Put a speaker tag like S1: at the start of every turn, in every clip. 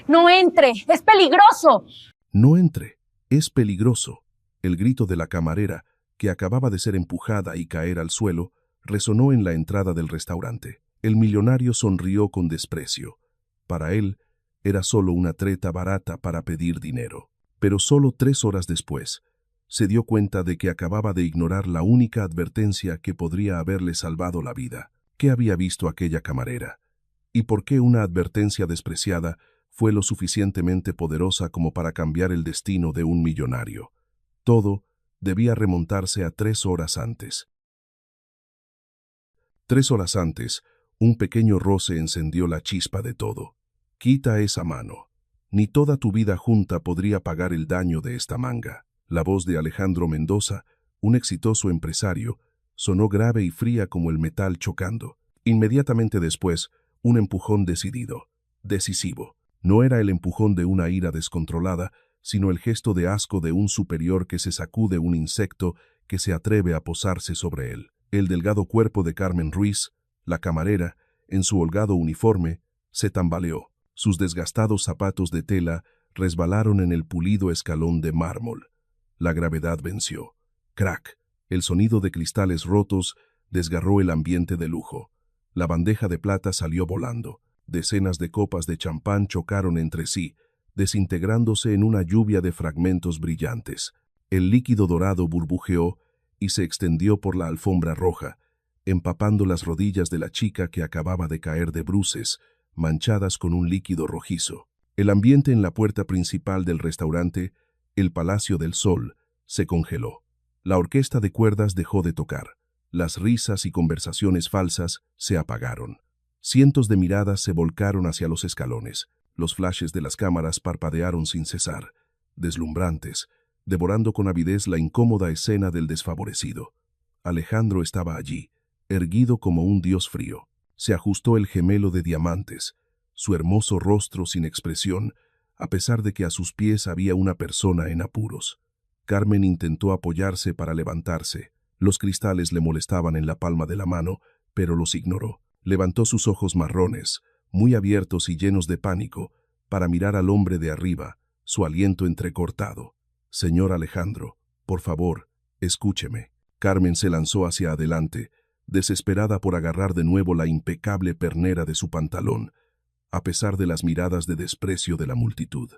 S1: ¡No entre! ¡Es peligroso!
S2: No entre, es peligroso. El grito de la camarera, que acababa de ser empujada y caer al suelo, resonó en la entrada del restaurante. El millonario sonrió con desprecio. Para él, era solo una treta barata para pedir dinero. Pero solo 3 horas después, se dio cuenta de que acababa de ignorar la única advertencia que podría haberle salvado la vida. ¿Qué había visto aquella camarera? ¿Y por qué una advertencia despreciada fue lo suficientemente poderosa como para cambiar el destino de un millonario? Todo debía remontarse a 3 horas antes. 3 horas antes, un pequeño roce encendió la chispa de todo. Quita esa mano. Ni toda tu vida junta podría pagar el daño de esta manga. La voz de Alejandro Mendoza, un exitoso empresario, sonó grave y fría como el metal chocando. Inmediatamente después, un empujón decidido, decisivo. No era el empujón de una ira descontrolada, sino el gesto de asco de un superior que se sacude un insecto que se atreve a posarse sobre él. El delgado cuerpo de Carmen Ruiz, la camarera, en su holgado uniforme, se tambaleó. Sus desgastados zapatos de tela resbalaron en el pulido escalón de mármol. La gravedad venció. Crack. El sonido de cristales rotos desgarró el ambiente de lujo. La bandeja de plata salió volando. Decenas de copas de champán chocaron entre sí, desintegrándose en una lluvia de fragmentos brillantes. El líquido dorado burbujeó y se extendió por la alfombra roja, empapando las rodillas de la chica que acababa de caer de bruces, manchadas con un líquido rojizo. El ambiente en la puerta principal del restaurante, el Palacio del Sol, se congeló. La orquesta de cuerdas dejó de tocar. Las risas y conversaciones falsas se apagaron. Cientos de miradas se volcaron hacia los escalones. Los flashes de las cámaras parpadearon sin cesar, deslumbrantes, devorando con avidez la incómoda escena del desfavorecido. Alejandro estaba allí, erguido como un dios frío. Se ajustó el gemelo de diamantes, su hermoso rostro sin expresión, a pesar de que a sus pies había una persona en apuros. Carmen intentó apoyarse para levantarse. Los cristales le molestaban en la palma de la mano, pero los ignoró. Levantó sus ojos marrones, muy abiertos y llenos de pánico, para mirar al hombre de arriba, su aliento entrecortado. «Señor Alejandro, por favor, escúcheme». Carmen se lanzó hacia adelante, desesperada por agarrar de nuevo la impecable pernera de su pantalón, a pesar de las miradas de desprecio de la multitud.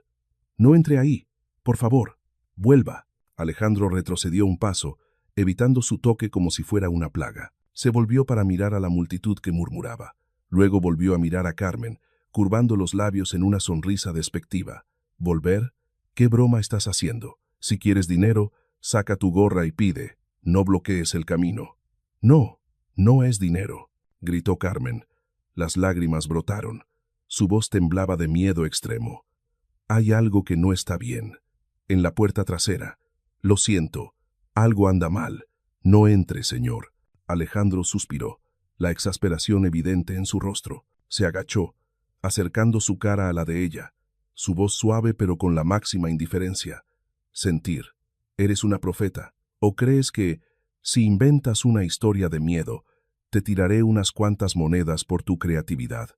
S2: «No entre ahí, por favor, vuelva». Alejandro retrocedió un paso, evitando su toque como si fuera una plaga. Se volvió para mirar a la multitud que murmuraba. Luego volvió a mirar a Carmen, curvando los labios en una sonrisa despectiva. «¿Volver? ¿Qué broma estás haciendo? Si quieres dinero, saca tu gorra y pide. No bloquees el camino». «No, no es dinero», gritó Carmen. Las lágrimas brotaron. Su voz temblaba de miedo extremo. «Hay algo que no está bien. En la puerta trasera. Lo siento. Algo anda mal. No entre, señor». Alejandro suspiró, la exasperación evidente en su rostro. Se agachó, acercando su cara a la de ella, su voz suave pero con la máxima indiferencia. «Sentir. ¿Eres una profeta? ¿O crees que, si inventas una historia de miedo, te tiraré unas cuantas monedas por tu creatividad?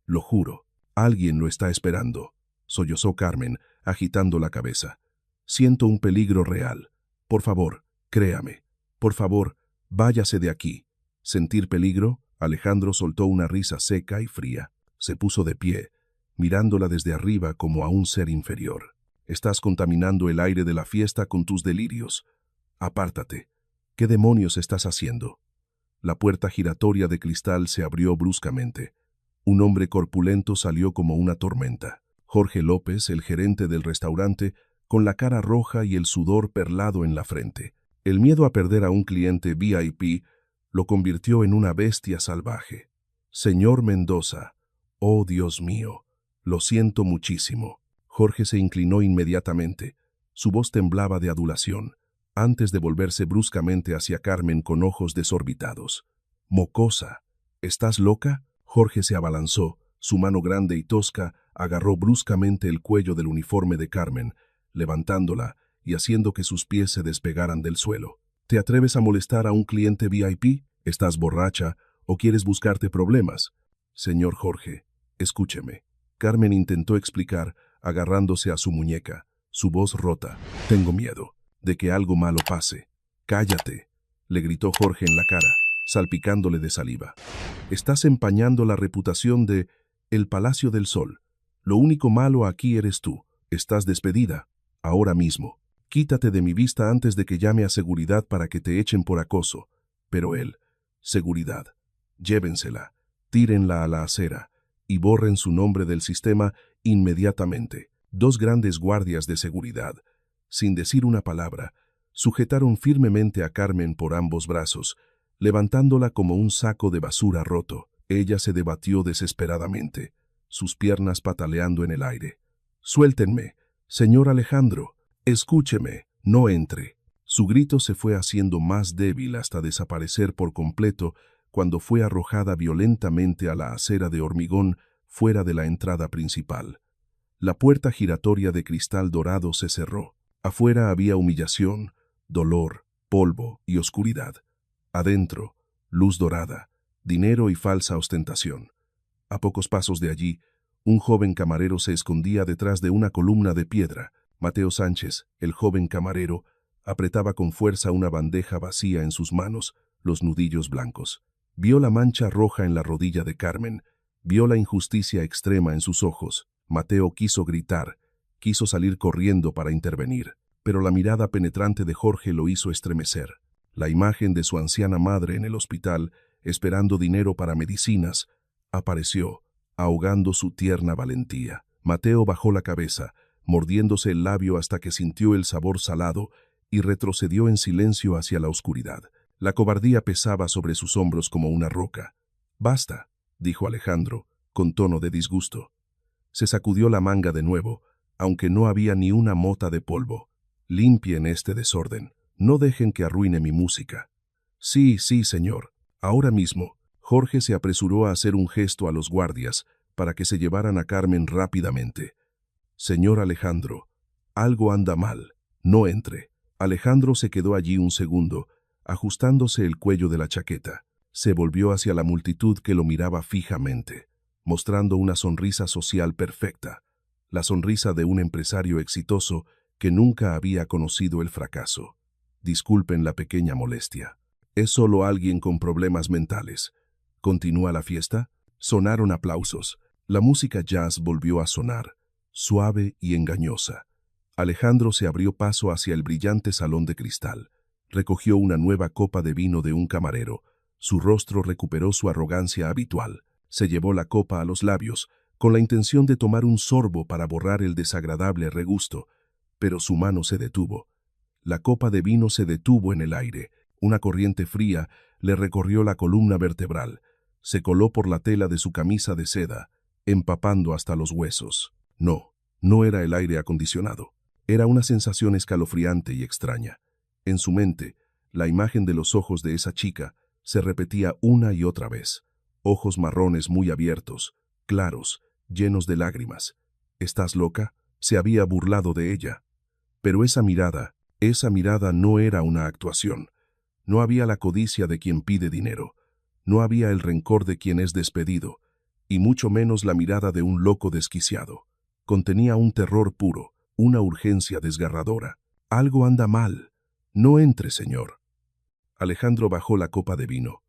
S2: Lo juro, alguien lo está esperando», sollozó Carmen, agitando la cabeza. «Siento un peligro real. Por favor, créame. Por favor, váyase de aquí». «¿Sentir peligro?». Alejandro soltó una risa seca y fría. Se puso de pie, mirándola desde arriba como a un ser inferior. «Estás contaminando el aire de la fiesta con tus delirios. Apártate. ¿Qué demonios estás haciendo?». La puerta giratoria de cristal se abrió bruscamente. Un hombre corpulento salió como una tormenta. Jorge López, el gerente del restaurante, con la cara roja y el sudor perlado en la frente. El miedo a perder a un cliente VIP lo convirtió en una bestia salvaje. «Señor Mendoza, oh Dios mío, lo siento muchísimo». Jorge se inclinó inmediatamente. Su voz temblaba de adulación, antes de volverse bruscamente hacia Carmen con ojos desorbitados. «Mocosa, ¿estás loca?». Jorge se abalanzó, su mano grande y tosca agarró bruscamente el cuello del uniforme de Carmen, levantándola y haciendo que sus pies se despegaran del suelo. «¿Te atreves a molestar a un cliente VIP? ¿Estás borracha o quieres buscarte problemas?». «Señor Jorge, escúcheme. Carmen intentó explicar, agarrándose a su muñeca, su voz rota. Tengo miedo de que algo malo pase. Cállate, le gritó Jorge en la cara, salpicándole de saliva. Estás empañando la reputación de El Palacio del Sol. Lo único malo aquí eres tú. Estás despedida, ahora mismo. Quítate de mi vista antes de que llame a seguridad para que te echen por acoso. Pero él, seguridad. Llévensela, tírenla a la acera y borren su nombre del sistema inmediatamente. 2 grandes guardias de seguridad, sin decir una palabra, sujetaron firmemente a Carmen por ambos brazos, levantándola como un saco de basura roto. Ella se debatió desesperadamente, sus piernas pataleando en el aire. «Suéltenme, señor Alejandro, escúcheme, no entre». Su grito se fue haciendo más débil hasta desaparecer por completo cuando fue arrojada violentamente a la acera de hormigón fuera de la entrada principal. La puerta giratoria de cristal dorado se cerró. Afuera había humillación, dolor, polvo y oscuridad. Adentro, luz dorada, dinero y falsa ostentación. A pocos pasos de allí, un joven camarero se escondía detrás de una columna de piedra. Mateo Sánchez, el joven camarero, apretaba con fuerza una bandeja vacía en sus manos, los nudillos blancos. Vio la mancha roja en la rodilla de Carmen, vio la injusticia extrema en sus ojos. Mateo quiso gritar, quiso salir corriendo para intervenir, pero la mirada penetrante de Jorge lo hizo estremecer. La imagen de su anciana madre en el hospital, esperando dinero para medicinas, apareció, ahogando su tierna valentía. Mateo bajó la cabeza, mordiéndose el labio hasta que sintió el sabor salado y retrocedió en silencio hacia la oscuridad. La cobardía pesaba sobre sus hombros como una roca. «Basta», dijo Alejandro, con tono de disgusto. Se sacudió la manga de nuevo, aunque no había ni una mota de polvo. «Limpien este desorden. No dejen que arruine mi música». «Sí, sí, señor. Ahora mismo». Jorge se apresuró a hacer un gesto a los guardias para que se llevaran a Carmen rápidamente. «Señor Alejandro, algo anda mal. No entre». Alejandro se quedó allí un segundo, ajustándose el cuello de la chaqueta. Se volvió hacia la multitud que lo miraba fijamente, mostrando una sonrisa social perfecta, la sonrisa de un empresario exitoso que nunca había conocido el fracaso. «Disculpen la pequeña molestia. Es solo alguien con problemas mentales». ¿Continúa la fiesta? Sonaron aplausos. La música jazz volvió a sonar, suave y engañosa. Alejandro se abrió paso hacia el brillante salón de cristal. Recogió una nueva copa de vino de un camarero. Su rostro recuperó su arrogancia habitual. Se llevó la copa a los labios, con la intención de tomar un sorbo para borrar el desagradable regusto, pero su mano se detuvo. La copa de vino se detuvo en el aire. Una corriente fría le recorrió la columna vertebral. Se coló por la tela de su camisa de seda, empapando hasta los huesos. No era el aire acondicionado. Era una sensación escalofriante y extraña. En su mente, la imagen de los ojos de esa chica se repetía una y otra vez. Ojos marrones muy abiertos, claros, llenos de lágrimas. «¿Estás loca?», se había burlado de ella. Pero esa mirada no era una actuación. No había la codicia de quien pide dinero. No había el rencor de quien es despedido, y mucho menos la mirada de un loco desquiciado. Contenía un terror puro, una urgencia desgarradora. «Algo anda mal. No entre, señor». Alejandro bajó la copa de vino.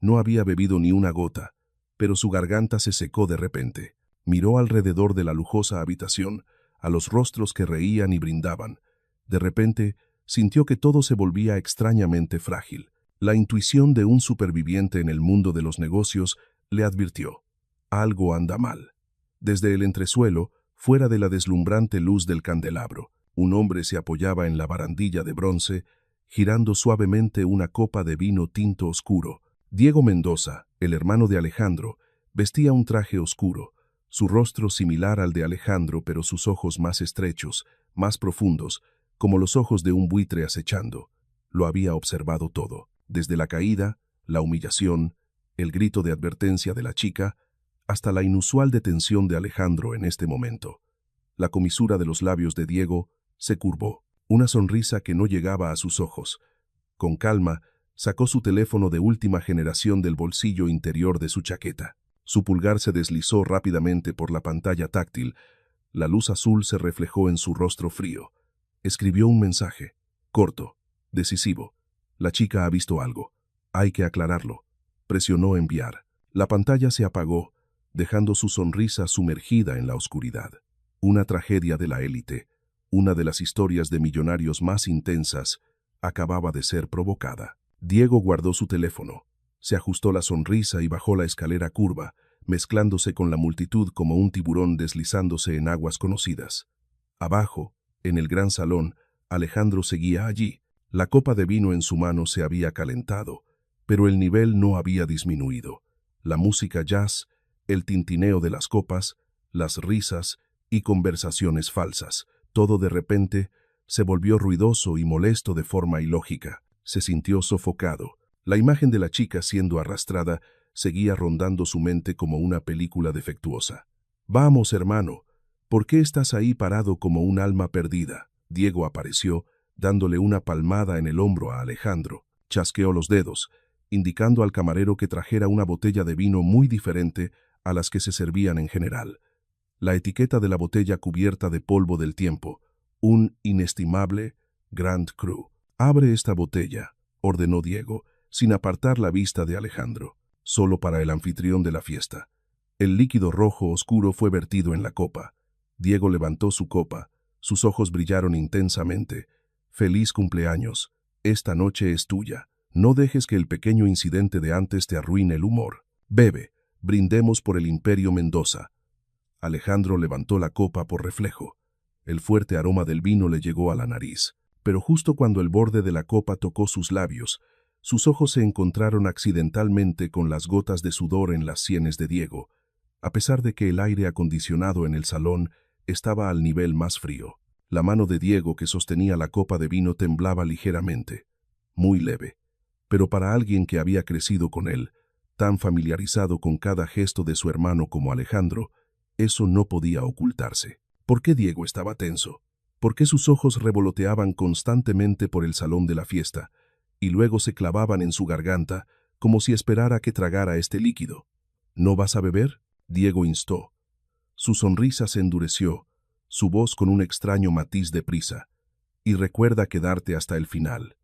S2: No había bebido ni una gota, pero su garganta se secó de repente. Miró alrededor de la lujosa habitación, a los rostros que reían y brindaban. De repente, sintió que todo se volvía extrañamente frágil. La intuición de un superviviente en el mundo de los negocios le advirtió: algo anda mal. Desde el entresuelo, fuera de la deslumbrante luz del candelabro, un hombre se apoyaba en la barandilla de bronce, girando suavemente una copa de vino tinto oscuro. Diego Mendoza, el hermano de Alejandro, vestía un traje oscuro, su rostro similar al de Alejandro, pero sus ojos más estrechos, más profundos, como los ojos de un buitre acechando. Lo había observado todo, desde la caída, la humillación, el grito de advertencia de la chica, hasta la inusual detención de Alejandro en este momento. La comisura de los labios de Diego se curvó, una sonrisa que no llegaba a sus ojos. Con calma, sacó su teléfono de última generación del bolsillo interior de su chaqueta. Su pulgar se deslizó rápidamente por la pantalla táctil. La luz azul se reflejó en su rostro frío. Escribió un mensaje, corto, decisivo. La chica ha visto algo. Hay que aclararlo. Presionó enviar. La pantalla se apagó, dejando su sonrisa sumergida en la oscuridad. Una tragedia de la élite, una de las historias de millonarios más intensas, acababa de ser provocada. Diego guardó su teléfono. Se ajustó la sonrisa y bajó la escalera curva, mezclándose con la multitud como un tiburón deslizándose en aguas conocidas. Abajo, en el gran salón, Alejandro seguía allí. La copa de vino en su mano se había calentado, pero el nivel no había disminuido. La música jazz, el tintineo de las copas, las risas y conversaciones falsas, todo de repente se volvió ruidoso y molesto de forma ilógica. Se sintió sofocado. La imagen de la chica siendo arrastrada seguía rondando su mente como una película defectuosa. «Vamos, hermano, ¿por qué estás ahí parado como un alma perdida?» Diego apareció, dándole una palmada en el hombro a Alejandro. Chasqueó los dedos, indicando al camarero que trajera una botella de vino muy diferente a las que se servían en general. La etiqueta de la botella cubierta de polvo del tiempo, un inestimable Grand Cru. «Abre esta botella», ordenó Diego, sin apartar la vista de Alejandro, solo para el anfitrión de la fiesta. El líquido rojo oscuro fue vertido en la copa. Diego levantó su copa, sus ojos brillaron intensamente. «Feliz cumpleaños, esta noche es tuya. No dejes que el pequeño incidente de antes te arruine el humor. Bebe, brindemos por el Imperio Mendoza». Alejandro levantó la copa por reflejo. El fuerte aroma del vino le llegó a la nariz, pero justo cuando el borde de la copa tocó sus labios, sus ojos se encontraron accidentalmente con las gotas de sudor en las sienes de Diego, a pesar de que el aire acondicionado en el salón estaba al nivel más frío. La mano de Diego que sostenía la copa de vino temblaba ligeramente, muy leve, pero para alguien que había crecido con él, tan familiarizado con cada gesto de su hermano como Alejandro, eso no podía ocultarse. ¿Por qué Diego estaba tenso? ¿Por qué sus ojos revoloteaban constantemente por el salón de la fiesta y luego se clavaban en su garganta como si esperara que tragara este líquido? «¿No vas a beber?», Diego instó. Su sonrisa se endureció, su voz con un extraño matiz de prisa. «Y recuerda quedarte hasta el final.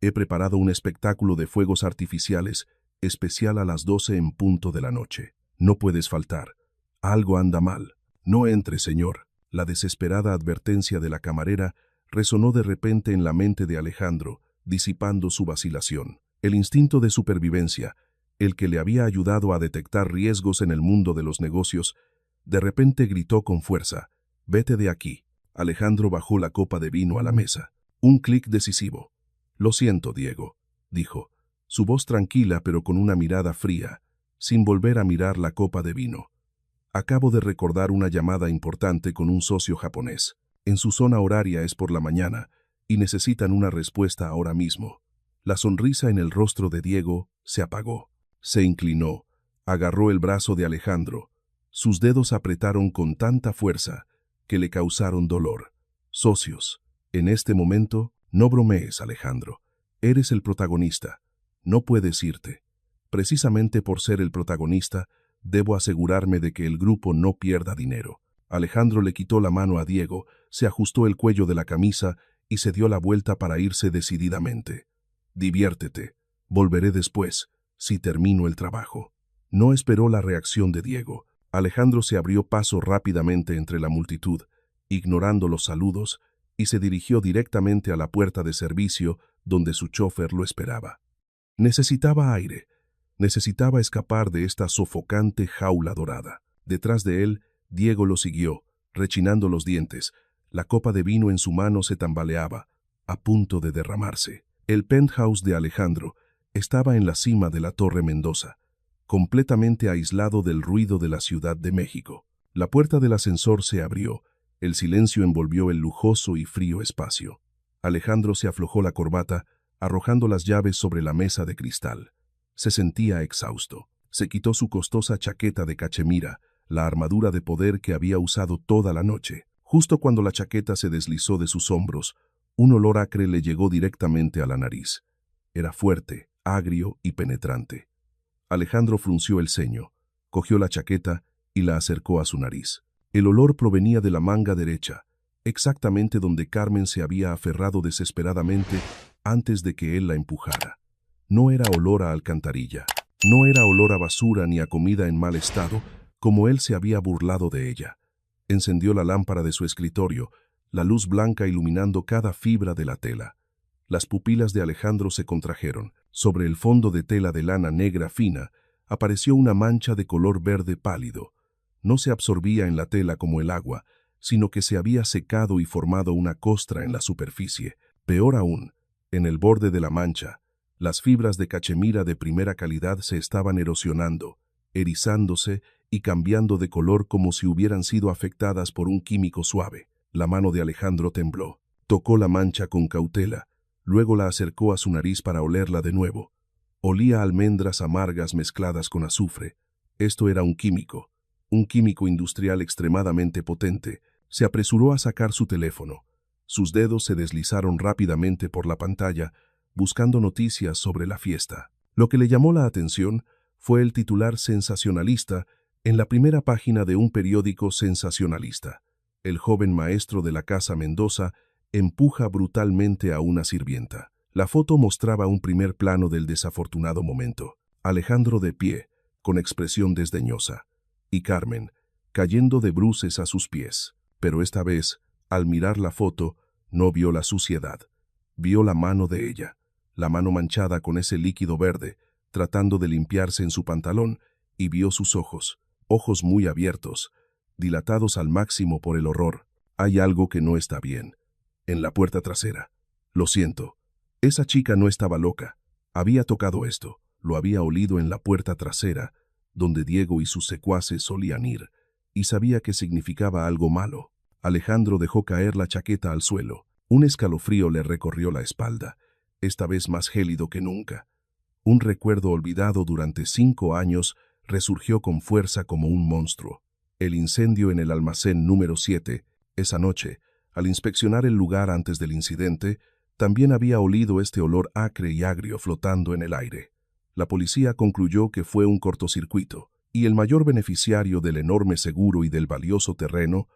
S2: He preparado un espectáculo de fuegos artificiales especial a las 12 en punto de la noche. No puedes faltar. Algo anda mal. No entre, señor». La desesperada advertencia de la camarera resonó de repente en la mente de Alejandro, disipando su vacilación. El instinto de supervivencia, el que le había ayudado a detectar riesgos en el mundo de los negocios, de repente gritó con fuerza: «Vete de aquí». Alejandro bajó la copa de vino a la mesa. Un clic decisivo. «Lo siento, Diego», dijo, su voz tranquila pero con una mirada fría, sin volver a mirar la copa de vino. «Acabo de recordar una llamada importante con un socio japonés. En su zona horaria es por la mañana y necesitan una respuesta ahora mismo». La sonrisa en el rostro de Diego se apagó. Se inclinó, agarró el brazo de Alejandro. Sus dedos apretaron con tanta fuerza que le causaron dolor. «Socios, en este momento no bromees, Alejandro. Eres el protagonista. No puedes irte. Precisamente por ser el protagonista, debo asegurarme de que el grupo no pierda dinero». Alejandro le quitó la mano a Diego, se ajustó el cuello de la camisa y se dio la vuelta para irse decididamente. «Diviértete. Volveré después, si termino el trabajo». No esperó la reacción de Diego. Alejandro se abrió paso rápidamente entre la multitud, ignorando los saludos, y se dirigió directamente a la puerta de servicio donde su chofer lo esperaba. Necesitaba aire. Necesitaba escapar de esta sofocante jaula dorada. Detrás de él, Diego lo siguió, rechinando los dientes. La copa de vino en su mano se tambaleaba, a punto de derramarse. El penthouse de Alejandro estaba en la cima de la Torre Mendoza, completamente aislado del ruido de la Ciudad de México. La puerta del ascensor se abrió, el silencio envolvió el lujoso y frío espacio. Alejandro se aflojó la corbata, arrojando las llaves sobre la mesa de cristal. Se sentía exhausto. Se quitó su costosa chaqueta de cachemira, la armadura de poder que había usado toda la noche. Justo cuando la chaqueta se deslizó de sus hombros, un olor acre le llegó directamente a la nariz. Era fuerte, agrio y penetrante. Alejandro frunció el ceño. Cogió la chaqueta y la acercó a su nariz. El olor provenía de la manga derecha, exactamente donde Carmen se había aferrado desesperadamente antes de que él la empujara. No era olor a alcantarilla, no era olor a basura ni a comida en mal estado, como él se había burlado de ella. Encendió la lámpara de su escritorio, la luz blanca iluminando cada fibra de la tela. Las pupilas de Alejandro se contrajeron. Sobre el fondo de tela de lana negra fina apareció una mancha de color verde pálido. No se absorbía en la tela como el agua, sino que se había secado y formado una costra en la superficie. Peor aún, en el borde de la mancha, las fibras de cachemira de primera calidad se estaban erosionando, erizándose y cambiando de color como si hubieran sido afectadas por un químico suave. La mano de Alejandro tembló. Tocó la mancha con cautela, luego la acercó a su nariz para olerla de nuevo. Olía a almendras amargas mezcladas con azufre. Esto era un químico industrial extremadamente potente. Se apresuró a sacar su teléfono. Sus dedos se deslizaron rápidamente por la pantalla, buscando noticias sobre la fiesta. Lo que le llamó la atención fue el titular sensacionalista en la primera página de un periódico sensacionalista. El joven maestro de la Casa Mendoza empuja brutalmente a una sirvienta. La foto mostraba un primer plano del desafortunado momento. Alejandro de pie, con expresión desdeñosa, y Carmen, cayendo de bruces a sus pies. Pero esta vez, al mirar la foto, no vio la suciedad. Vio la mano de ella, la mano manchada con ese líquido verde, tratando de limpiarse en su pantalón, y vio sus ojos, ojos muy abiertos, dilatados al máximo por el horror. Hay algo que no está bien. En la puerta trasera. Lo siento. Esa chica no estaba loca. Había tocado esto. Lo había olido en la puerta trasera, donde Diego y sus secuaces solían ir, y sabía que significaba algo malo. Alejandro dejó caer la chaqueta al suelo. Un escalofrío le recorrió la espalda, esta vez más gélido que nunca. Un recuerdo olvidado durante 5 años resurgió con fuerza como un monstruo. El incendio en el almacén número 7, esa noche, al inspeccionar el lugar antes del incidente, también había olido este olor acre y agrio flotando en el aire. La policía concluyó que fue un cortocircuito, y el mayor beneficiario del enorme seguro y del valioso terreno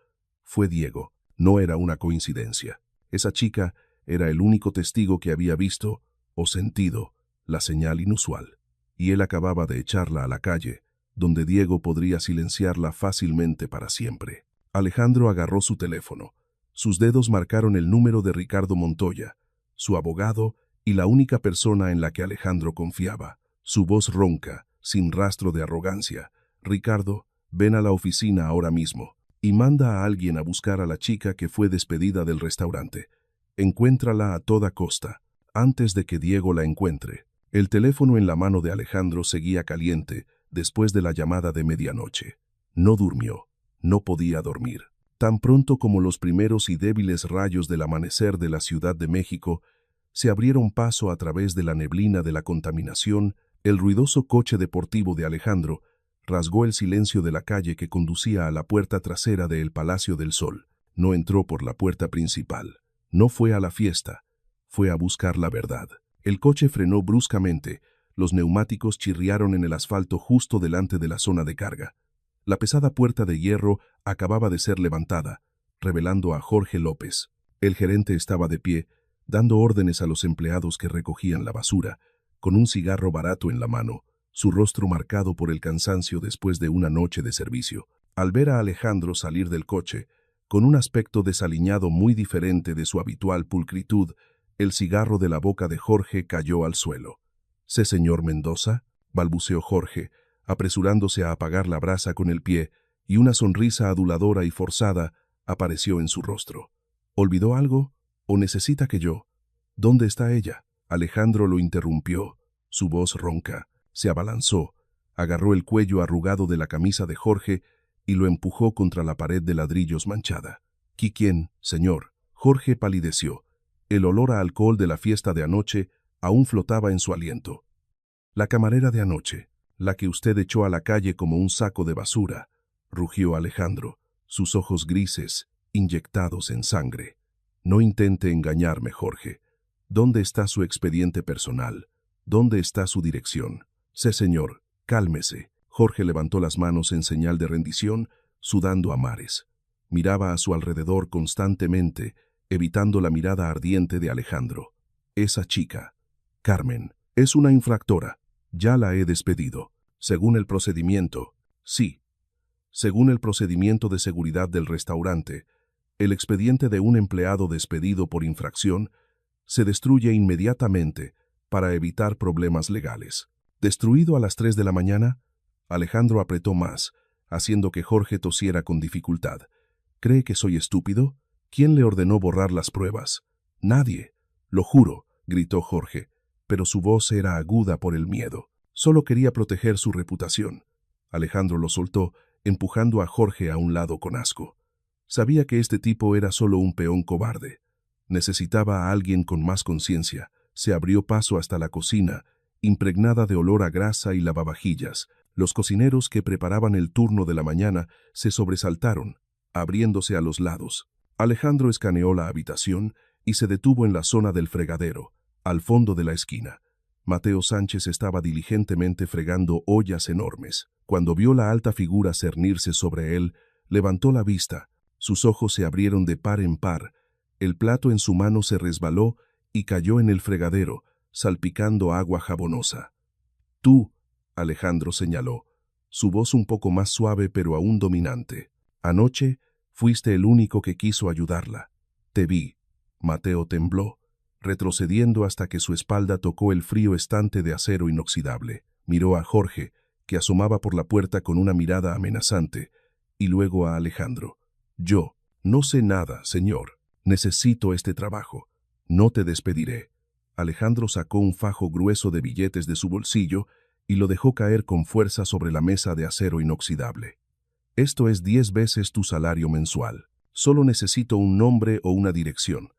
S2: fue Diego. No era una coincidencia. Esa chica era el único testigo que había visto o sentido la señal inusual, y él acababa de echarla a la calle, donde Diego podría silenciarla fácilmente para siempre. Alejandro agarró su teléfono. Sus dedos marcaron el número de Ricardo Montoya, su abogado y la única persona en la que Alejandro confiaba. Su voz ronca, sin rastro de arrogancia. Ricardo, ven a la oficina ahora mismo y manda a alguien a buscar a la chica que fue despedida del restaurante. Encuéntrala a toda costa, antes de que Diego la encuentre. El teléfono en la mano de Alejandro seguía caliente después de la llamada de medianoche. No durmió, no podía dormir. Tan pronto como los primeros y débiles rayos del amanecer de la Ciudad de México se abrieron paso a través de la neblina de la contaminación, el ruidoso coche deportivo de Alejandro rasgó el silencio de la calle que conducía a la puerta trasera del Palacio del Sol. No entró por la puerta principal. No fue a la fiesta. Fue a buscar la verdad. El coche frenó bruscamente. Los neumáticos chirriaron en el asfalto justo delante de la zona de carga. La pesada puerta de hierro acababa de ser levantada, revelando a Jorge López. El gerente estaba de pie, dando órdenes a los empleados que recogían la basura, con un cigarro barato en la mano, su rostro marcado por el cansancio después de una noche de servicio. Al ver a Alejandro salir del coche, con un aspecto desaliñado muy diferente de su habitual pulcritud, el cigarro de la boca de Jorge cayó al suelo. «¿Sí, señor Mendoza?», balbuceó Jorge, apresurándose a apagar la brasa con el pie, y una sonrisa aduladora y forzada apareció en su rostro. ¿Olvidó algo? ¿O necesita que yo? ¿Dónde está ella? Alejandro lo interrumpió. Su voz ronca. Se abalanzó, agarró el cuello arrugado de la camisa de Jorge y lo empujó contra la pared de ladrillos manchada. «¿Quién, señor?» Jorge palideció. El olor a alcohol de la fiesta de anoche aún flotaba en su aliento. «La camarera de anoche, la que usted echó a la calle como un saco de basura», rugió Alejandro, sus ojos grises, inyectados en sangre. «No intente engañarme, Jorge. ¿Dónde está su expediente personal? ¿Dónde está su dirección?» «Sí, señor, cálmese». Jorge levantó las manos en señal de rendición, sudando a mares. Miraba a su alrededor constantemente, evitando la mirada ardiente de Alejandro. Esa chica, Carmen, es una infractora. Ya la he despedido. Según el procedimiento. Sí. Según el procedimiento de seguridad del restaurante, el expediente de un empleado despedido por infracción se destruye inmediatamente para evitar problemas legales. ¿Destruido a las 3 de la mañana? Alejandro apretó más, haciendo que Jorge tosiera con dificultad. ¿Cree que soy estúpido? ¿Quién le ordenó borrar las pruebas? Nadie. Lo juro, gritó Jorge, pero su voz era aguda por el miedo. Solo quería proteger su reputación. Alejandro lo soltó, empujando a Jorge a un lado con asco. Sabía que este tipo era solo un peón cobarde. Necesitaba a alguien con más conciencia. Se abrió paso hasta la cocina, impregnada de olor a grasa y lavavajillas. Los cocineros que preparaban el turno de la mañana se sobresaltaron, abriéndose a los lados. Alejandro escaneó la habitación y se detuvo en la zona del fregadero, al fondo de la esquina. Mateo Sánchez estaba diligentemente fregando ollas enormes. Cuando vio la alta figura cernirse sobre él, levantó la vista. Sus ojos se abrieron de par en par. El plato en su mano se resbaló y cayó en el fregadero, salpicando agua jabonosa. «Tú», Alejandro señaló, su voz un poco más suave pero aún dominante. «Anoche fuiste el único que quiso ayudarla. Te vi». Mateo tembló, retrocediendo hasta que su espalda tocó el frío estante de acero inoxidable. Miró a Jorge, que asomaba por la puerta con una mirada amenazante, y luego a Alejandro. «Yo no sé nada, señor. Necesito este trabajo. No te despediré». Alejandro sacó un fajo grueso de billetes de su bolsillo y lo dejó caer con fuerza sobre la mesa de acero inoxidable. «Esto es 10 veces tu salario mensual. Solo necesito un nombre o una dirección».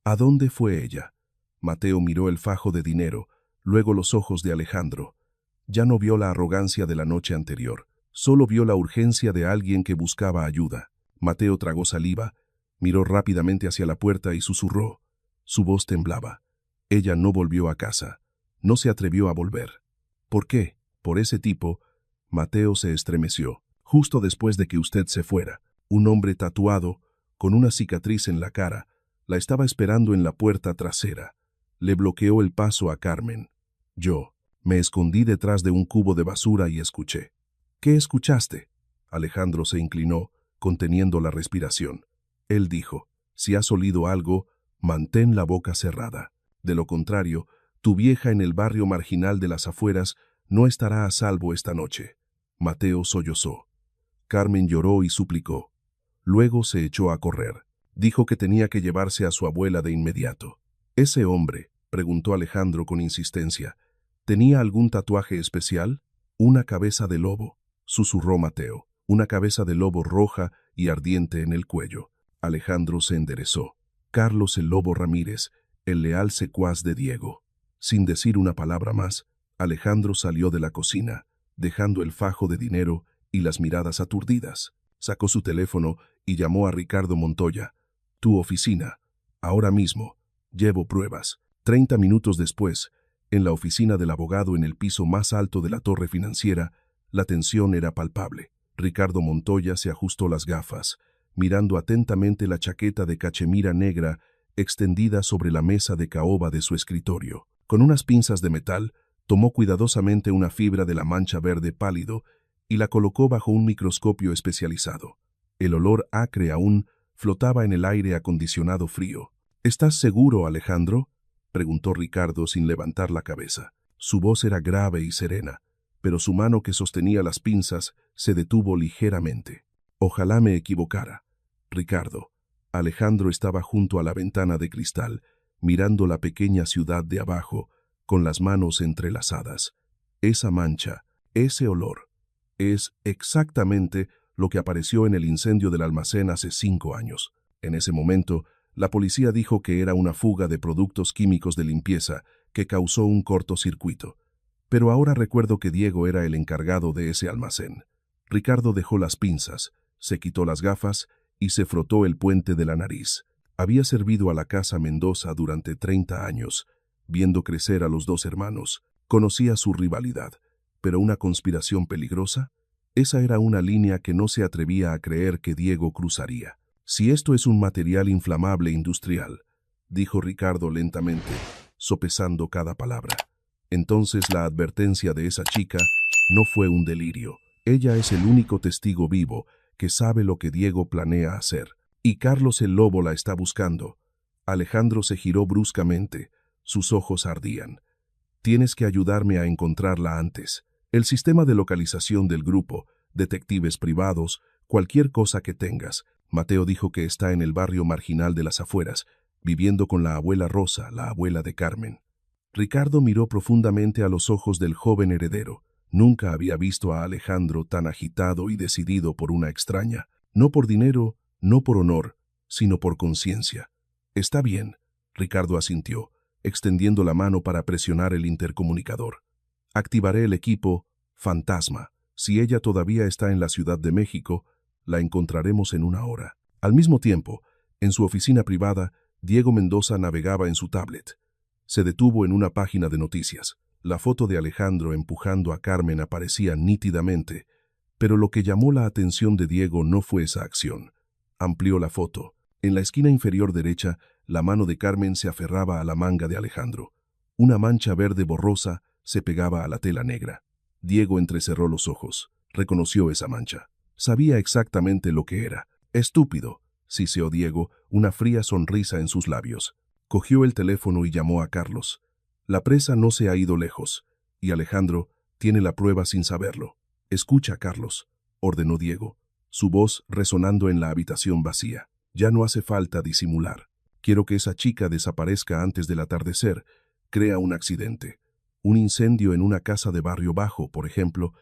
S2: «¿A dónde fue ella?» Mateo miró el fajo de dinero, luego los ojos de Alejandro. Ya no vio la arrogancia de la noche anterior, solo vio la urgencia de alguien que buscaba ayuda. Mateo tragó saliva, miró rápidamente hacia la puerta y susurró. Su voz temblaba. Ella no volvió a casa. No se atrevió a volver. ¿Por qué? Por ese tipo. Mateo se estremeció. Justo después de que usted se fuera, un hombre tatuado, con una cicatriz en la cara, la estaba esperando en la puerta trasera. Le bloqueó el paso a Carmen. Yo me escondí detrás de un cubo de basura y escuché. ¿Qué escuchaste? Alejandro se inclinó, conteniendo la respiración. Él dijo, si has olido algo, mantén la boca cerrada. De lo contrario, tu vieja en el barrio marginal de las afueras no estará a salvo esta noche. Mateo sollozó. Carmen lloró y suplicó. Luego se echó a correr. Dijo que tenía que llevarse a su abuela de inmediato. «¿Ese hombre?», preguntó Alejandro con insistencia. «¿Tenía algún tatuaje especial?» «Una cabeza de lobo», susurró Mateo. «Una cabeza de lobo roja y ardiente en el cuello». Alejandro se enderezó. Carlos el Lobo Ramírez, el leal secuaz de Diego. Sin decir una palabra más, Alejandro salió de la cocina, dejando el fajo de dinero y las miradas aturdidas. Sacó su teléfono y llamó a Ricardo Montoya. «Tu oficina. Ahora mismo. Llevo pruebas». 30 minutos después, en la oficina del abogado en el piso más alto de la torre financiera, la tensión era palpable. Ricardo Montoya se ajustó las gafas, mirando atentamente la chaqueta de cachemira negra extendida sobre la mesa de caoba de su escritorio. Con unas pinzas de metal, tomó cuidadosamente una fibra de la mancha verde pálido y la colocó bajo un microscopio especializado. El olor acre aún flotaba en el aire acondicionado frío. «¿Estás seguro, Alejandro?», preguntó Ricardo sin levantar la cabeza. Su voz era grave y serena, pero su mano que sostenía las pinzas se detuvo ligeramente. «Ojalá me equivocara, Ricardo». Alejandro estaba junto a la ventana de cristal, mirando la pequeña ciudad de abajo, con las manos entrelazadas. «Esa mancha, ese olor, es exactamente lo que apareció en el incendio del almacén hace 5 años. En ese momento, la policía dijo que era una fuga de productos químicos de limpieza que causó un cortocircuito. Pero ahora recuerdo que Diego era el encargado de ese almacén». Ricardo dejó las pinzas, se quitó las gafas y se frotó el puente de la nariz. Había servido a la casa Mendoza durante 30 años. Viendo crecer a los dos hermanos, conocía su rivalidad. ¿Pero una conspiración peligrosa? Esa era una línea que no se atrevía a creer que Diego cruzaría. Si esto es un material inflamable industrial, dijo Ricardo lentamente, sopesando cada palabra, entonces la advertencia de esa chica no fue un delirio. Ella es el único testigo vivo que sabe lo que Diego planea hacer. Y Carlos el Lobo la está buscando. Alejandro se giró bruscamente. Sus ojos ardían. Tienes que ayudarme a encontrarla antes. El sistema de localización del grupo, detectives privados, cualquier cosa que tengas. Mateo dijo que está en el barrio marginal de las afueras, viviendo con la abuela Rosa, la abuela de Carmen. Ricardo miró profundamente a los ojos del joven heredero. Nunca había visto a Alejandro tan agitado y decidido por una extraña. No por dinero, no por honor, sino por conciencia. Está bien, Ricardo asintió, extendiendo la mano para presionar el intercomunicador. Activaré el equipo Fantasma. Si ella todavía está en la Ciudad de México, la encontraremos en una hora. Al mismo tiempo, en su oficina privada, Diego Mendoza navegaba en su tablet. Se detuvo en una página de noticias. La foto de Alejandro empujando a Carmen aparecía nítidamente, pero lo que llamó la atención de Diego no fue esa acción. Amplió la foto. En la esquina inferior derecha, la mano de Carmen se aferraba a la manga de Alejandro. Una mancha verde borrosa se pegaba a la tela negra. Diego entrecerró los ojos. Reconoció esa mancha. Sabía exactamente lo que era. Estúpido, siseó Diego, una fría sonrisa en sus labios. Cogió el teléfono y llamó a Carlos. La presa no se ha ido lejos, y Alejandro tiene la prueba sin saberlo. Escucha, Carlos, ordenó Diego, su voz resonando en la habitación vacía. Ya no hace falta disimular. Quiero que esa chica desaparezca antes del atardecer, crea un accidente. Un incendio en una casa de barrio bajo, por ejemplo.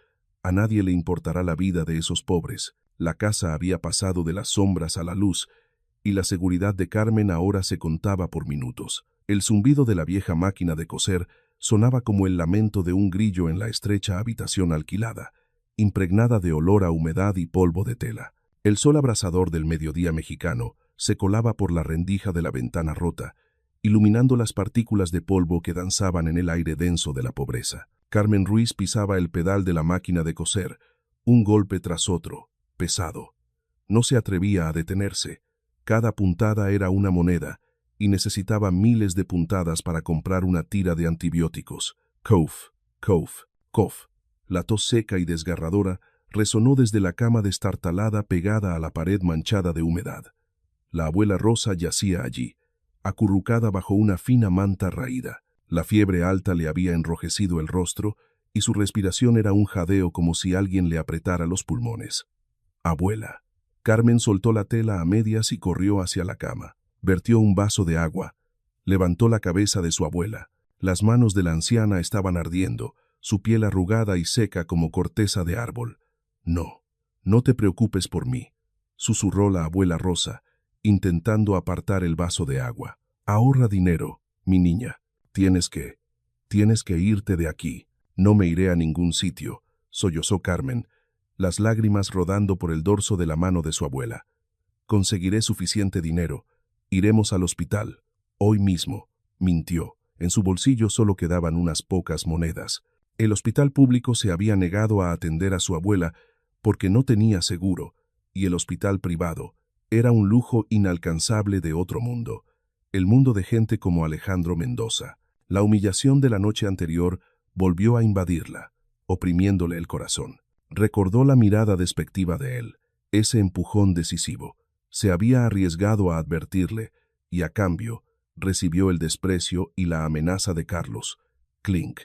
S2: A nadie le importará la vida de esos pobres. La casa había pasado de las sombras a la luz, y la seguridad de Carmen ahora se contaba por minutos. El zumbido de la vieja máquina de coser sonaba como el lamento de un grillo en la estrecha habitación alquilada, impregnada de olor a humedad y polvo de tela. El sol abrasador del mediodía mexicano se colaba por la rendija de la ventana rota, iluminando las partículas de polvo que danzaban en el aire denso de la pobreza. Carmen Ruiz pisaba el pedal de la máquina de coser, un golpe tras otro, pesado. No se atrevía a detenerse. Cada puntada era una moneda, y necesitaba miles de puntadas para comprar una tira de antibióticos. Cough, cough, cough. La tos seca y desgarradora resonó desde la cama destartalada pegada a la pared manchada de humedad. La abuela Rosa yacía allí, acurrucada bajo una fina manta raída. La fiebre alta le había enrojecido el rostro, y su respiración era un jadeo como si alguien le apretara los pulmones. Abuela. Carmen soltó la tela a medias y corrió hacia la cama. Vertió un vaso de agua. Levantó la cabeza de su abuela. Las manos de la anciana estaban ardiendo, su piel arrugada y seca como corteza de árbol. No, no te preocupes por mí, susurró la abuela Rosa, intentando apartar el vaso de agua. Ahorra dinero, mi niña. Tienes que irte de aquí. No me iré a ningún sitio, sollozó Carmen, las lágrimas rodando por el dorso de la mano de su abuela. Conseguiré suficiente dinero. Iremos al hospital. Hoy mismo, mintió. En su bolsillo solo quedaban unas pocas monedas. El hospital público se había negado a atender a su abuela porque no tenía seguro, y el hospital privado era un lujo inalcanzable de otro mundo, el mundo de gente como Alejandro Mendoza. La humillación de la noche anterior volvió a invadirla, oprimiéndole el corazón. Recordó la mirada despectiva de él, ese empujón decisivo. Se había arriesgado a advertirle, y a cambio recibió el desprecio y la amenaza de Carlos. Clink.